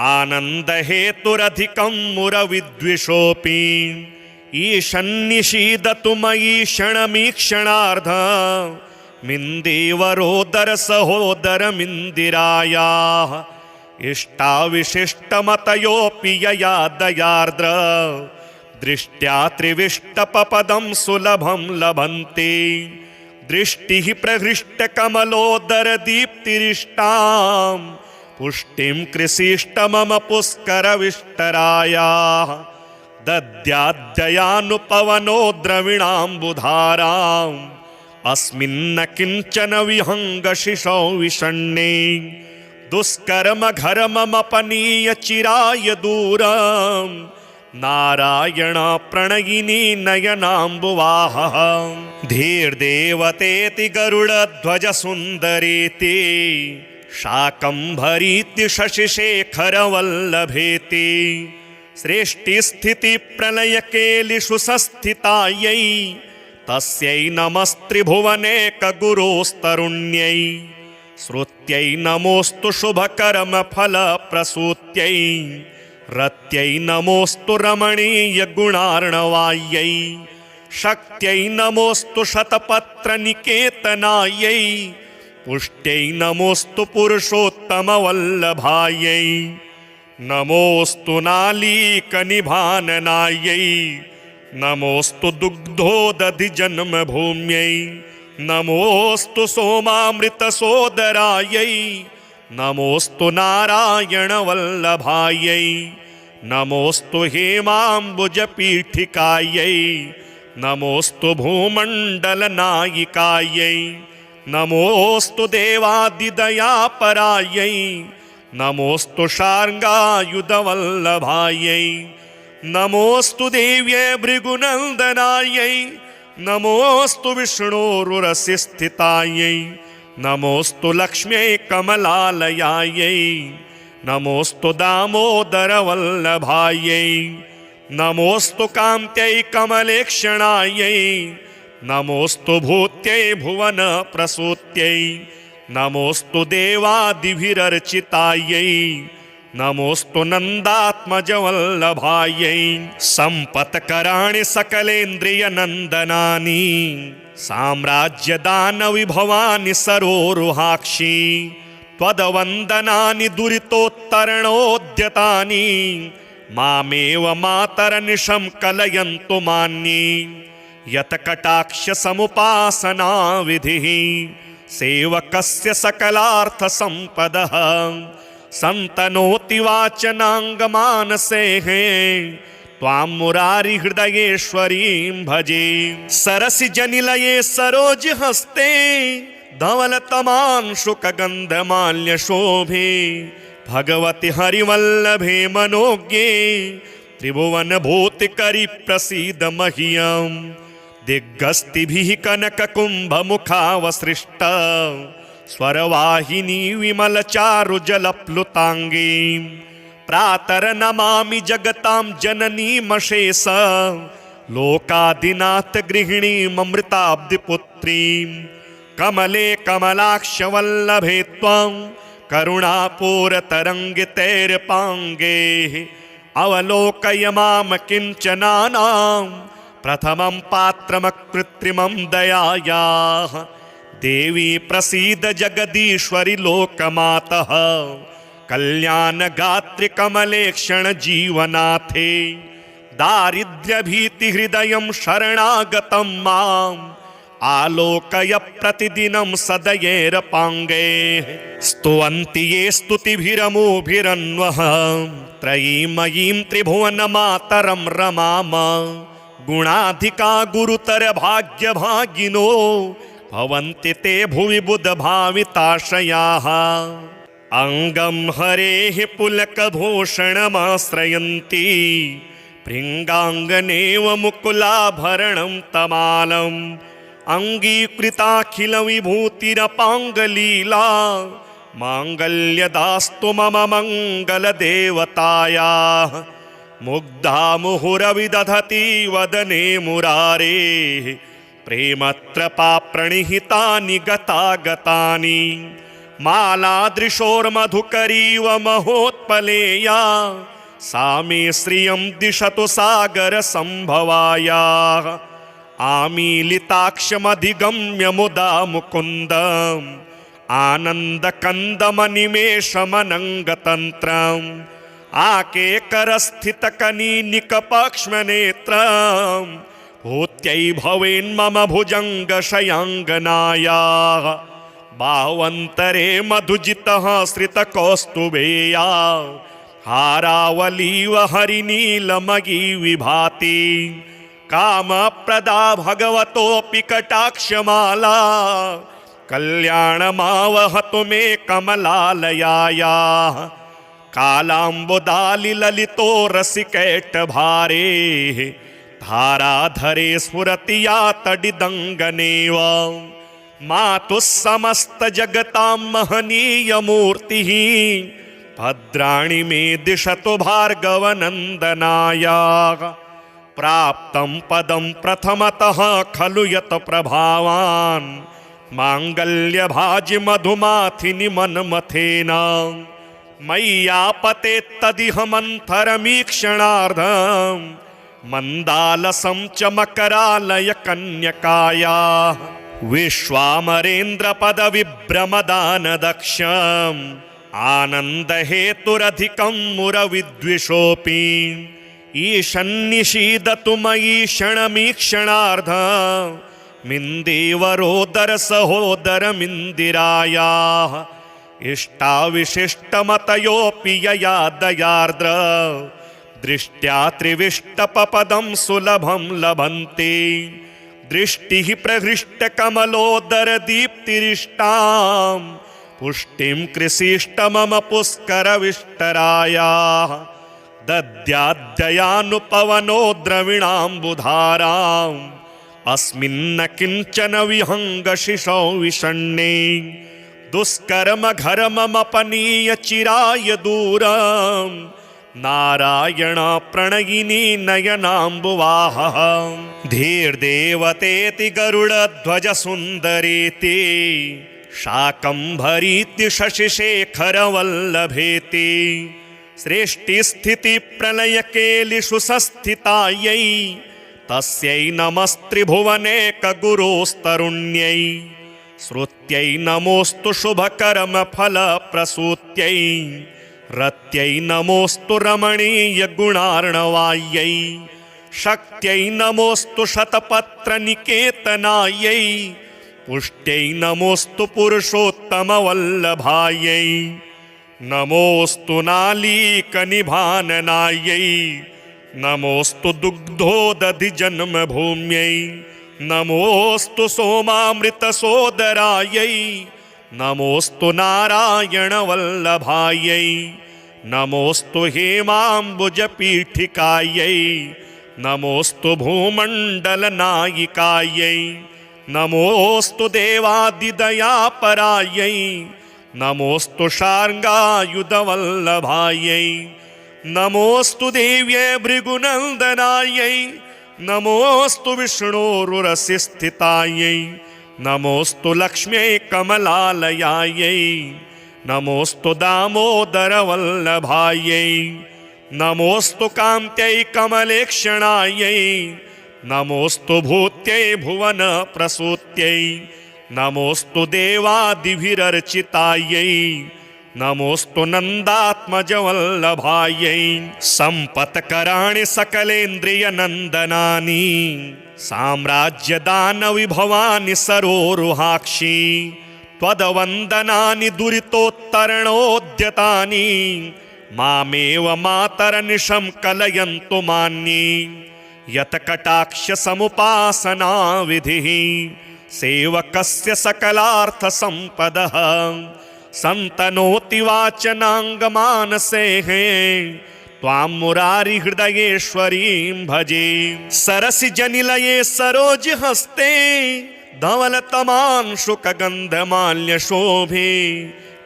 आनन्दहेतुरधिकं मुरविद्विषोऽपि ईशन्निषीदतु मयि क्षणमीक्षणार्धम् मिन्देवरोदर सहोदरमिन्दिरायाः इष्टाविशिष्टमतयोऽपि यया दयार्द्र दृष्ट्या त्रिविष्टपपदं सुलभं लभन्ते दृष्टिः प्रहृष्टकमलोदरदीप्तिरिष्टां पुष्टिं कृषिष्ट मम पुष्करविष्टरायाः दद्याद्ययानुपवनो द्रविणाम्बुधाराम् अस्मिन्न किञ्चन विहङ्गशिशौ विषण्णे दुष्कर्म घर्ममपनीय चिराय दूरम् नारायण प्रणयिनी नयनाम्बुवाहः धीर्देवतेति गरुडध्वज सुन्दरेति शाकम्भरीति शशिशेखरवल्लभेति सृष्टिस्थिति प्रलयकेलिषु संस्थितायै तस्यै नमस्त्रिभुवनेकगुरोस्तरुण्यै श्रुत्यै नमोऽस्तु शुभकर्मफलप्रसूत्यै रत्यै नमोऽस्तु रमणीयगुणार्णवायै शक्त्यै नमोऽस्तु शतपत्रनिकेतनायै पुष्ट्यै नमोऽस्तु पुरुषोत्तमवल्लभायै नमोऽस्तु नालीकनिभाननायै नमोऽस्तु दुग्धोदधिजन्मभूम्यै नमोऽस्तु सोमामृतसोदरायै नमोऽस्तु नारायणवल्लभायै नमोऽस्तु हेमाम्बुजपीठिकायै नमोऽस्तु भूमण्डलनायिकायै नमोऽस्तु देवादिदयापरायै नमोऽस्तु शार्ङ्गायुधवल्लभायै नमोऽस्तु देव्यै भृगुनन्दनायै नमोऽस्तु विष्णोरुरसि स्थितायै नमोऽस्तु लक्ष्म्यै कमलालयायै नमोऽस्तु दामोदरवल्लभायै नमोऽस्तु कान्त्यै कमलेक्षणायै नमोऽस्तु भूत्यै भुवनप्रसूत्यै नमोऽस्तु देवादिभिरर्चितायै नमोऽस्तु नन्दात्मजवल्लभायै सम्पत्कराणि सकलेन्द्रियनन्दनानि साम्राज्यदानविभवानि सरोरुहाक्षि त्वदवन्दनानि दुरितोत्तरणोद्यतानि मामेव मातरनिशं कलयन्तु मान्ये यत्कटाक्षसमुपासना विधिः सेवकस्य सकलार्थसम्पदः सन्तनोति वाचनाङ्गमानसेः त्वां मुरारिहृदयेश्वरीं भजे सरसिजनिलये सरोजहस्ते धवलतमांशुकगन्धमाल्यशोभे भगवति हरिवल्लभे मनोज्ञे त्रिभुवनभूतिकरि प्रसीद मह्यम् दिग्गस्तिभिः कनककुम्भमुखावसृष्ट स्वरवाहिनी विमलचारुजलप्लुताङ्गी प्रातर्नमामि जगतां जननीमशेष लोकादिनाथ गृहिणीममृताब्धिपुत्रीं कमले कमलाक्षवल्लभे त्वं करुणापूरतरङ्गितैर्पाङ्गैः अवलोकय मां किञ्चनानां प्रथमं पात्रमकृत्रिमं दयायाः देवी प्रसीद जगदीश्वरि लोकमातः कल्याणगात्रि कमलेक्षण जीवनाथे दारिद्र्यभीतिहृदयं शरणागतं माम् आलोकय प्रतिदिनं सदयेरपाङ्गैः स्तुवन्ति ये स्तुतिभिरमोभिरन्वः त्रयीमयीं त्रिभुवनमातरं रमाम गुणाधिका गुरुतर भाग्यभागिनो भवन्ति ते भुवि बुधभाविताशयाः अङ्गं हरेः पुलकभूषणमाश्रयन्ति भृङ्गाङ्गनेव मुकुलाभरणं तमालम् अङ्गीकृताखिलविभूतिरपाङ्गलीला माङ्गल्यदास्तु मम मङ्गलदेवतायाः मुग्धा मुहुरविदधति वदने मुरारेः प्रेमत्रपाप्रणिहितानि गतागतानि मालादृशोर्मधुकरीव महोत्पलेया सा मे श्रियं दिशतु सागरसम्भवायाः आमीलिताक्षमधिगम्य मुदा मुकुन्दम् आनन्दकन्दमनिमेषमनङ्गतन्त्रम् आकेकरस्थितकनीनिकपक्ष्मनेत्रम् भूत्यै भवेन्मम भुजङ्गशयाङ्गनायाः बाह्वन्तरे मधुजितः श्रितकौस्तुभेया हारावलीव हरिनीलमयी विभाति कामप्रदा भगवतोऽपि कटाक्षमाला कल्याणमावहतु मे कमलालयायाः कालाम्बुदालिललितो रसिकैटभारेः धाराधरे स्फुरति या तडिदङ्गनेव मातुः समस्तजगतां महनीयमूर्तिः भद्राणि मे दिशतु भार्गवनन्दनायाः प्राप्तं पदं प्रथमतः खलु यत् प्रभावान् माङ्गल्यभाजि मधुमाथिनि मन्मथेन मय्यापतेत्तदिह मन्थरमीक्षणार्धम् मन्दालसं च मकरालय कन्यकायाः विश्वामरेन्द्रपदविभ्रमदानदक्षम् आनन्दहेतुरधिकं मुरविद्विषोऽपि ईशन्निषीदतु मयि क्षणमीक्षणार्धम् मिन्देवरोदरसहोदरमिन्दिरायाः इष्टाविशिष्टमतयोऽपि यया दयार्द्र दृष्ट्या त्रिविष्टपपदं सुलभं लभन्ते दृष्टिः प्रहृष्टकमलोदरदीप्तिरिष्टां पुष्टिं कृषिष्ट मम पुष्करविष्टरायाः दद्याद्ययानुपवनो द्रविणाम्बुधाराम् अस्मिन्न किञ्चन विहङ्गशिशौ विषण्णे दुष्कर्म घर्ममपनीय चिराय दूरम् नारायण प्रणयिनी नयनाम्बुवाह धीर्देवतेति गरुडध्वज सुन्दरेति शाकम्भरीति शशिशेखरवल्लभेति सृष्टिस्थिति प्रलयकेलिषु संस्थितायै तस्यै नमस्त्रिभुवनेकगुरोस्तरुण्यै श्रुत्यै नमोऽस्तु शुभकर्मफलप्रसूत्यै रत्यै नमोऽस्तु रमणीयगुणार्णवायै शक्त्यै नमोऽस्तु शतपत्रनिकेतनायै पुष्ट्यै नमोऽस्तु पुरुषोत्तमवल्लभायै नमोऽस्तु नालीकनिभाननायै नमोऽस्तु दुग्धोदधिजन्मभूम्यै नमोऽस्तु सोमामृतसोदरायै नमोऽस्तु नारायणवल्लभायै नमोऽस्तु हेमाम्बुजपीठिकायै नमोऽस्तु भूमण्डलनायिकायै नमोऽस्तु देवादिदयापरायै नमोऽस्तु शार्ङ्गायुधवल्लभायै नमोऽस्तु देव्यै भृगुनन्दनायै नमोऽस्तु विष्णोरुरसिस्थितायै नमोऽस्तु लक्ष्म्यै कमलालयायै नमोऽस्तु दामोदरवल्लभायै नमोऽस्तु कान्त्यै कमलेक्षणायै नमोऽस्तु भूत्यै भुवनप्रसूत्यै नमोऽस्तु देवादिभिरर्चितायै नमोऽस्तु नन्दात्मजवल्लभायै सम्पत्कराणि सकलेन्द्रियनन्दनानि साम्राज्यदानविभवानि सरोरुहाक्षि त्वदवन्दनानि दुरितोत्तरणोद्यतानि मामेव मातरनिशं कलयन्तु मान्ये यत्कटाक्षसमुपासना विधिः सेवकस्य सकलार्थसम्पदः सन्तनोति वाचनाङ्गमानसेः त्वां मुरारिहृदयेश्वरीं भजे सरसिजनिलये सरोजहस्ते धवलतमांशुकगन्धमाल्यशोभे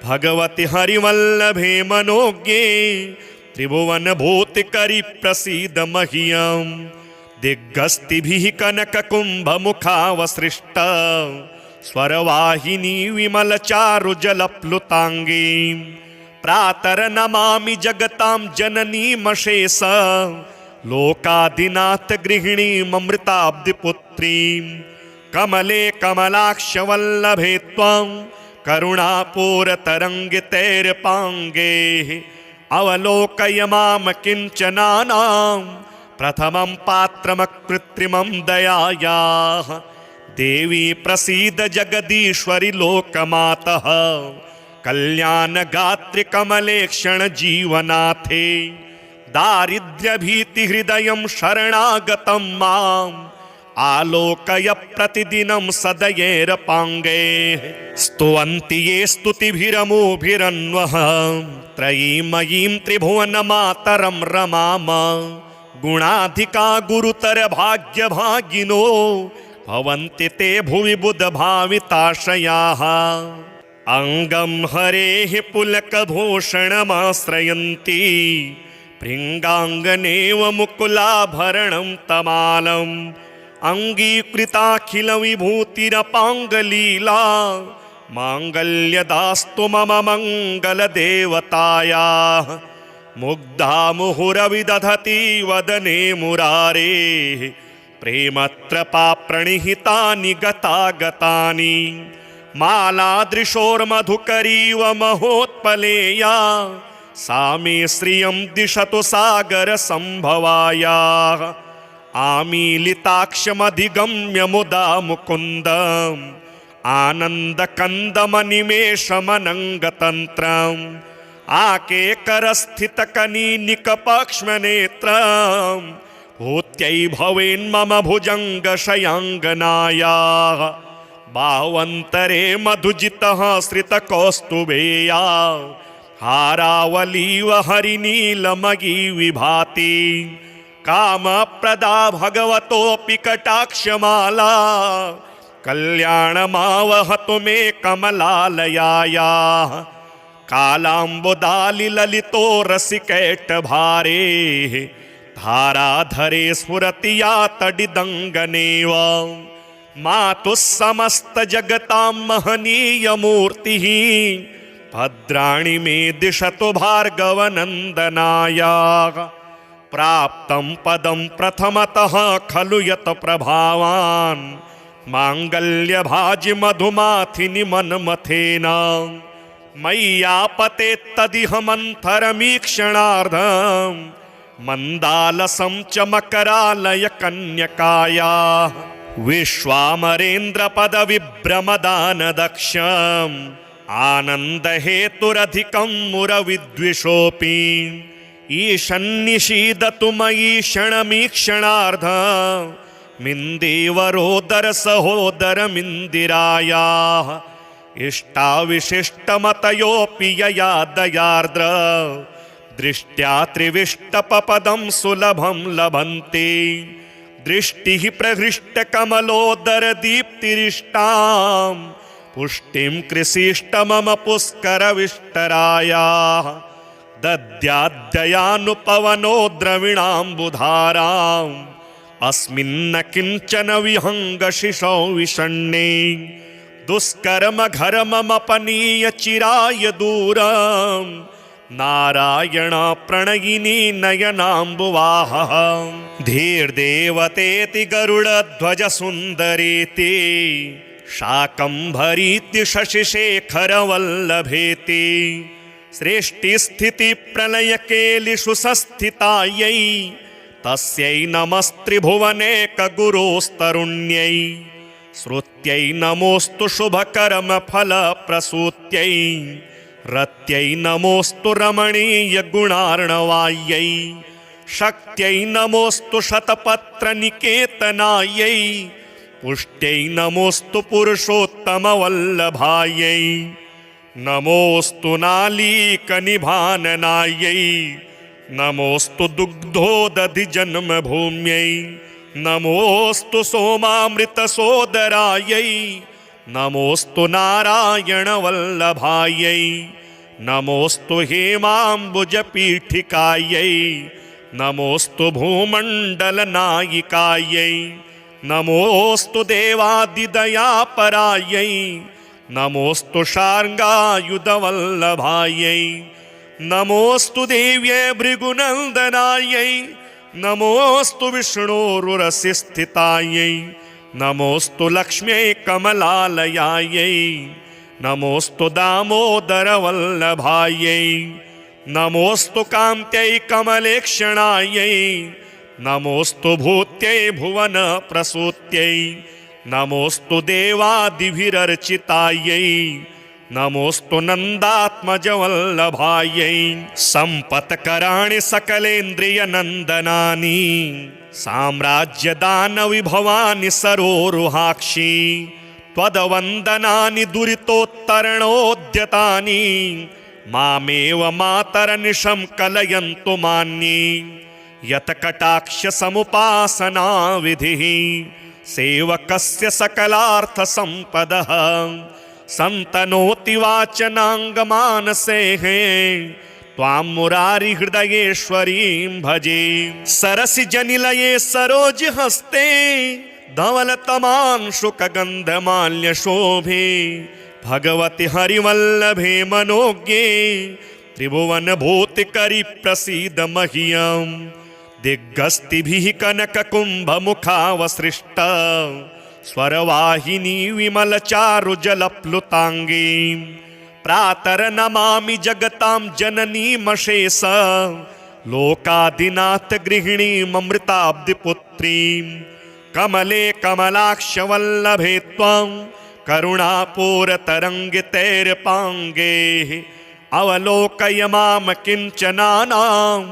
भगवति हरिवल्लभे मनोज्ञे त्रिभुवनभूतिकरि प्रसीद मह्यं दिग्गस्तिभिः कनककुम्भमुखावसृष्ट स्वरवाहिनी विमलचारुजलप्लुताङ्गी प्रातर्नमामि जगतां जननीमशेष लोकादिनाथ गृहिणीममृताब्धिपुत्रीं कमले कमलाक्षवल्लभे त्वं करुणापूरतरङ्गितैर्पाङ्गैः अवलोकय मां किञ्चनानां प्रथमं पात्रमकृत्रिमं दयायाः देवी प्रसीद जगदीश्वरि लोकमातः कल्याणगात्रि कमलेक्षण जीवनाथे दारिद्र्यभीतिहृदयं शरणागतं माम् आलोकय प्रतिदिनं सदयेरपाङ्गैः स्तुवन्ति ये स्तुतिभिरमोभिरन्वः त्रयीमयीं त्रिभुवनमातरं रमाम गुणाधिका गुरुतर भाग्यभागिनो भवन्ति ते भुवि बुधभाविताशयाः अङ्गं हरेः पुलकभूषणमाश्रयन्ति भृङ्गाङ्गनेव मुकुलाभरणं तमालम् अङ्गीकृताखिलविभूतिरपाङ्गलीला माङ्गल्यदास्तु मम मङ्गलदेवतायाः मुग्धा मुहुरविदधति वदने मुरारेः प्रेमत्रपा प्रणिहितानि गतागतानि मालादृशोर्मधुकरीव महोत्पलेया सा मे श्रियं दिशतु सागरसम्भवायाः आमीलिताक्षमधिगम्य मुदा मुकुन्दम् आनन्दकन्दमनिमेषमनङ्गतन्त्रम् आकेकरस्थितकनीनिकपक्ष्मनेत्रम् भूत्यै भवेन्मम भुजङ्गशयाङ्गनायाः बाह्वन्तरे मधुजितः श्रितकौस्तुभेया हारावलीव हरिनीलमयी विभाति कामप्रदा भगवतोऽपि कटाक्षमाला कल्याणमावहतु मे कमलालयायाः कालाम्बुदालिललितो रसिकैटभारे धाराधरे स्फुरति या तडिदङ्गनेव मातुः समस्तजगतां महनीयमूर्तिः भद्राणि मे दिशतु भार्गवनन्दनायाः प्राप्तं पदं प्रथमतः खलु यत् प्रभावान् माङ्गल्यभाजि मधुमाथिनि मन्मथेन मय्यापते तदिह मन्थरमीक्षणार्धं मन्दालसं च मकरालय कन्यकायाः विश्वामरेन्द्रपदविभ्रमदानदक्षम् आनन्दहेतुरधिकं मुरविद्विषोऽपि ईशन्निषीदतु मयि क्षणमीक्षणार्धं मिन्देवरोदर सहोदरमिन्दिरायाः इष्टाविशिष्टमतयोऽपि यया दयार्द्र दृष्ट्या त्रिविष्टपपदं सुलभं लभन्ते दृष्टिः प्रहृष्टकमलोदरदीप्तिरिष्टां पुष्टिं कृषिष्ट मम पुष्करविष्टरायाः दद्याद्दयानुपवनो द्रविणाम्बुधाराम् अस्मिन्न किञ्चन विहङ्गशिशौ विषण्णे दुष्कर्म घर्ममपनीय चिराय दूरं नारायण प्रणयिनी नयनाम्बुवाहः धीर्देवतेति गरुडध्वज सुन्दरेति शाकम्भरीति शशिशेखरवल्लभेति सृष्टिस्थिति प्रलयकेलिषु संस्थितायै तस्यै नमस्त्रिभुवनेकगुरोस्तरुण्यै श्रुत्यै नमोऽस्तु शुभकर्मफलप्रसूत्यै रत्यै नमोऽस्तु रमणीयगुणार्णवायै शक्त्यै नमोऽस्तु शतपत्रनिकेतनायै पुष्ट्यै नमोऽस्तु पुरुषोत्तमवल्लभायै नमोऽस्तु नालीकनिभाननायै नमोऽस्तु दुग्धोदधिजन्मभूम्यै नमोऽस्तु सोमामृतसोदरायै नमोऽस्तु नारायणवल्लभायै नमोऽस्तु हेमाम्बुजपीठिकायै नमोऽस्तु भूमण्डलनायिकायै नमोऽस्तु देवादिदयापरायै नमोऽस्तु शार्ङ्गायुधवल्लभायै नमोऽस्तु देव्यै भृगुनन्दनायै नमोऽस्तु विष्णोरुरसिस्थितायै नमोऽस्तु लक्ष्म्यै कमलालयायै नमोऽस्तु दामोदरवल्लभायै नमोऽस्तु कान्त्यै कमलेक्षणायै नमोऽस्तु भूत्यै भुवनप्रसूत्यै नमोऽस्तु देवादिभिरर्चितायै नमोऽस्तु नन्दात्मजवल्लभायै सम्पत्कराणि सकलेन्द्रियनन्दनानि साम्राज्यदानविभवानि सरोरुहाक्षि त्वदवन्दनानि दुरितोत्तरणोद्यतानि मामेव मातरनिशं कलयन्तु मान्ये यत्कटाक्षसमुपासना विधिः सेवकस्य सकलार्थसम्पदः सन्तनोति वाचनाङ्गमानसेः त्वां मुरारिहृदयेश्वरीं भजे सरसिजनिलये सरोजहस्ते धवलतमांशुकगन्धमाल्यशोभे भगवति हरिवल्लभे मनोज्ञे त्रिभुवनभूतिकरि प्रसीद मह्यं दिग्गस्तिभिः कनककुम्भमुखावसृष्ट स्वरवाहिनी विमलचारुजलप्लुताङ्गी प्रातर्नमामि जगतां जननीमशेष लोकादिनाथ गृहिणीममृताब्धिपुत्रीं कमले कमलाक्षवल्लभे त्वं करुणापूरतरङ्गितैर्पाङ्गैः अवलोकय मां किञ्चनानां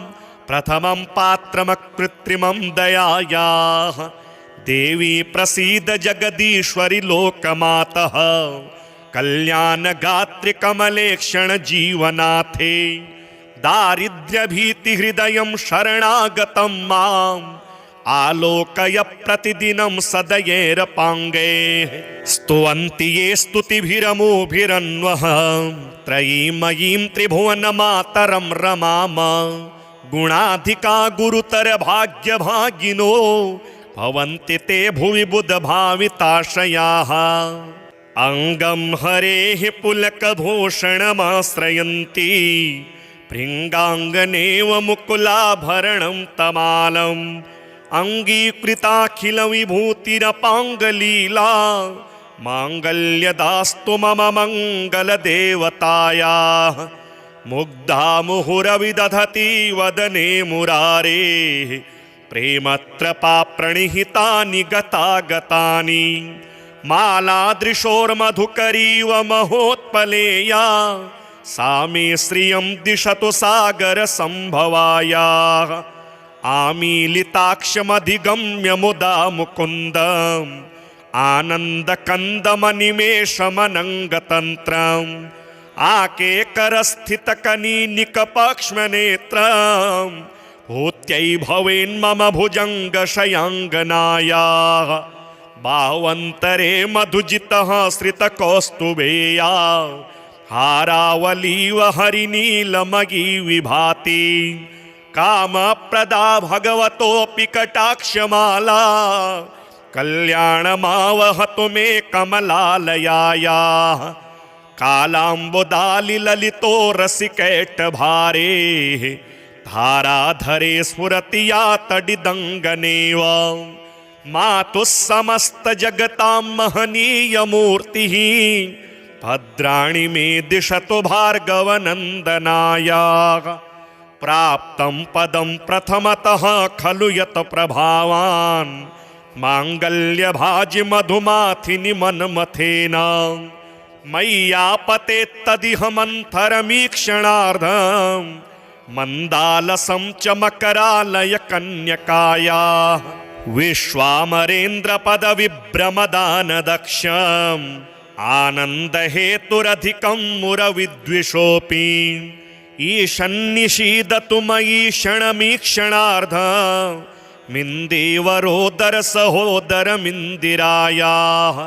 प्रथमं पात्रमकृत्रिमं दयायाः देवी प्रसीद जगदीश्वरि लोकमातः कल्याणगात्रि कमलेक्षण जीवनाथे दारिद्र्यभीतिहृदयं शरणागतं मां आलोकय प्रतिदिनं सदयेरपाङ्गे स्तुवन्ति ये स्तुतिभिरमोभिरन्वः त्रयीमयीं त्रिभुवनमातरं रमाम गुणाधिका गुरुतर भाग्यभागिनो भवन्ति ते भुवि बुधभाविताशयाः अङ्गं हरेः पुलकभूषणमाश्रयन्ति भृङ्गाङ्गनेव मुकुलाभरणं तमालम् अङ्गीकृताखिलविभूतिरपाङ्गलीला माङ्गल्यदास्तु मम मङ्गलदेवतायाः मुग्धा मुहुरविदधति वदने मुरारेः प्रेमत्रपा प्रणिहितानि गतागतानि मालादृशोर्मधुकरीव महोत्पलेया सा मे श्रियं दिशतु सागरसम्भवायाः आमीलिताक्षमधिगम्य मुदा मुकुन्दम् आनन्दकन्दमनिमेषमनङ्गतन्त्रम् आकेकरस्थितकनीनिकपक्ष्मनेत्रम् भूत्यै भवेन्मम भुजङ्गशयाङ्गनायाः बावन्तरे मधुजितः श्रितकौस्तुभेया हारावलीव हरिनीलमयी विभाति कामप्रदा भगवतोऽपि कटाक्षमाला कल्याणमावहतु मे कमलालयायाः कालाम्बुदालिललितो रसिकैटभारे धाराधरे स्फुरति या तडिदङ्गनेव मातुः समस्तजगतां महनीयमूर्तिः भद्राणि मे दिशतु भार्गवनन्दनायाः प्राप्तं पदं प्रथमतः खलु यत् प्रभावान् माङ्गल्यभाजि मधुमाथिनि मन्मथेन मय्यापतेत्तदिह मन्थरमीक्षणार्धम् मन्दालसं च मकरालय कन्यकायाः विश्वामरेन्द्रपदविभ्रमदानदक्षम् आनन्दहेतुरधिकं मुरविद्विषोऽपि ईशन्निषीदतु मयि क्षणमीक्षणार्धम् मिन्देवरोदरसहोदरमिन्दिरायाः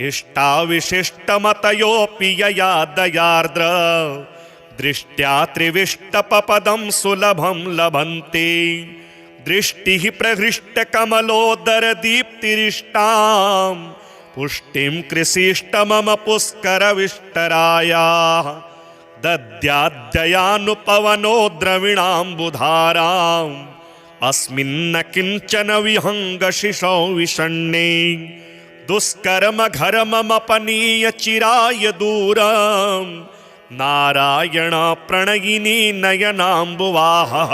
इष्टाविशिष्टमतयोऽपि यया दयार्द्र दृष्ट्या त्रिविष्टपपदं सुलभं लभन्ते दृष्टिः प्रहृष्टकमलोदरदीप्तिरिष्टां पुष्टिं कृषिष्ट मम पुष्करविष्टरायाः दद्याद्ययानुपवनो द्रविणाम्बुधाराम् अस्मिन्न किञ्चन विहङ्गशिशौ विषण्णे दुष्कर्म घरमपनीय चिराय दूरम् नारायण प्रणयिनी नयनाम्बुवाहः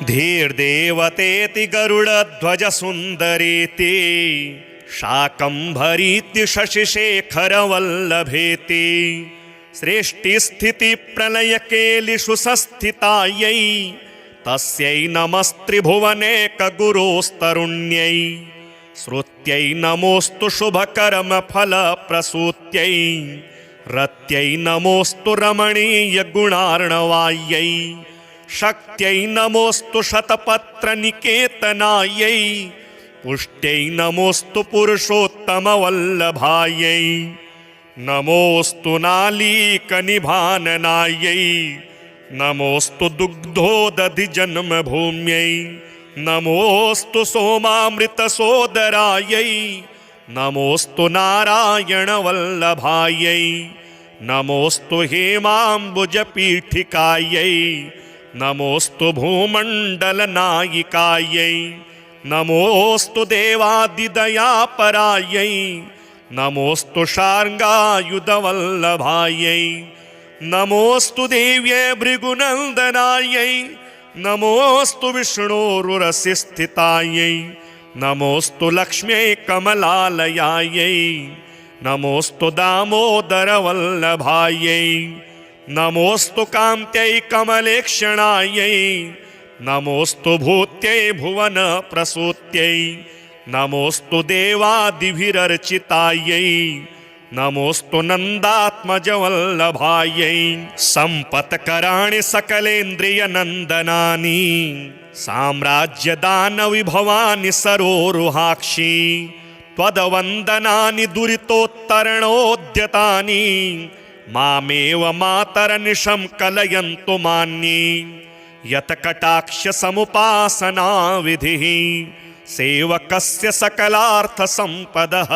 धीर्देवतेति गरुडध्वज सुन्दरेति शाकम्भरीति शशिशेखरवल्लभेति सृष्टिस्थितिप्रलयकेलिषु संस्थितायै तस्यै नमस्त्रिभुवनेकगुरोस्तरुण्यै श्रुत्यै नमोऽस्तु शुभकर्मफलप्रसूत्यै रत्यै नमोऽस्तु रमणीयगुणार्णवायै शक्त्यै नमोऽस्तु शतपत्रनिकेतनायै पुष्ट्यै नमोऽस्तु पुरुषोत्तमवल्लभायै नमोऽस्तु नालीकनिभाननायै नमोऽस्तु दुग्धोदधिजन्मभूम्यै नमोऽस्तु सोमामृतसोदरायै नमोऽस्तु नारायणवल्लभायै नमोऽस्तु हेमाम्बुजपीठिकायै नमोऽस्तु भूमण्डलनायिकायै नमोऽस्तु देवादिदयापरायै नमोऽस्तु शार्ङ्गायुधवल्लभायै नमोऽस्तु देव्यै भृगुनन्दनायै नमोऽस्तु विष्णोरुरसिस्थितायै नमोऽस्तु लक्ष्म्यै कमलालयायै नमोऽस्तु दामोदरवल्लभायै नमोऽस्तु कान्त्यै कमलेक्षणायै नमोऽस्तु भूत्यै भुवनप्रसूत्यै नमोऽस्तु देवादिभिरर्चितायै नमोऽस्तु नन्दात्मजवल्लभायै सम्पत्कराणि सकलेन्द्रियनन्दनानि साम्राज्यदानविभवानि सरोरुहाक्षी त्वदवन्दनानि दुरितोत्तरणोद्यतानि मामेव मातरनिशं कलयन्तु मान्ये यत्कटाक्षसमुपासना विधिः सेवकस्य सकलार्थसम्पदः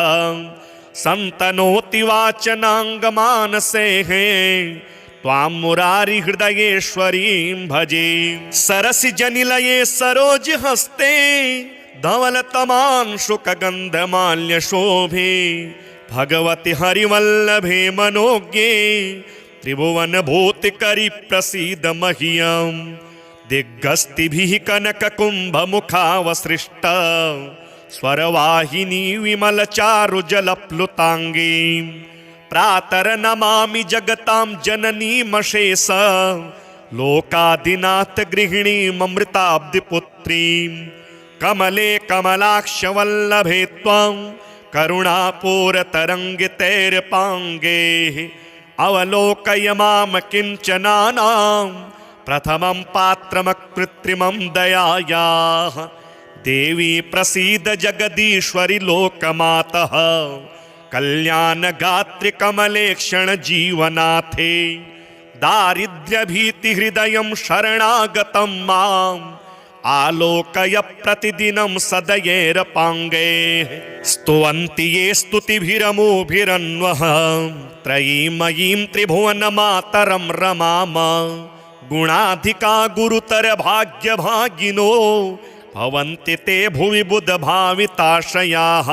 सन्तनोति वाचनाङ्गमानसेः त्वां मुरारि हृदयेश्वरीं भजे। सरसि जनिलये सरोजहस्ते धवलतमांशुकगन्धमाल्यशोभे भगवति हरिवल्लभे मनोज्ञे त्रिभुवनभूतिकरि प्रसीद मह्यं दिग्गस्तिभिः कनककुम्भमुखावसृष्ट स्वरवाहिनी विमलचारुजलप्लुताङ्गी प्रातर्नमामि जगतां जननीमशेष लोकादिनाथ गृहिणीममृताब्धिपुत्रीं कमले कमलाक्षवल्लभे त्वं करुणापूरतरङ्गितैर्पाङ्गे अवलोकय मां किञ्चनानां प्रथमं पात्रमकृत्रिमं दयायाः देवी प्रसीद जगदीश्वरि लोकमातः कल्याणगात्रि कमलेक्षण जीवनाथे दारिद्र्यभीतिहृदयं शरणागतं माम् आलोकय प्रतिदिनं सदयेरपाङ्गे स्तुवन्ति ये स्तुतिभिरमोभिरन्वः त्रयीमयीं त्रिभुवनमातरं रमाम गुणाधिका गुरुतर भाग्यभागिनो भवन्ति ते भुवि बुधभाविताशयाः।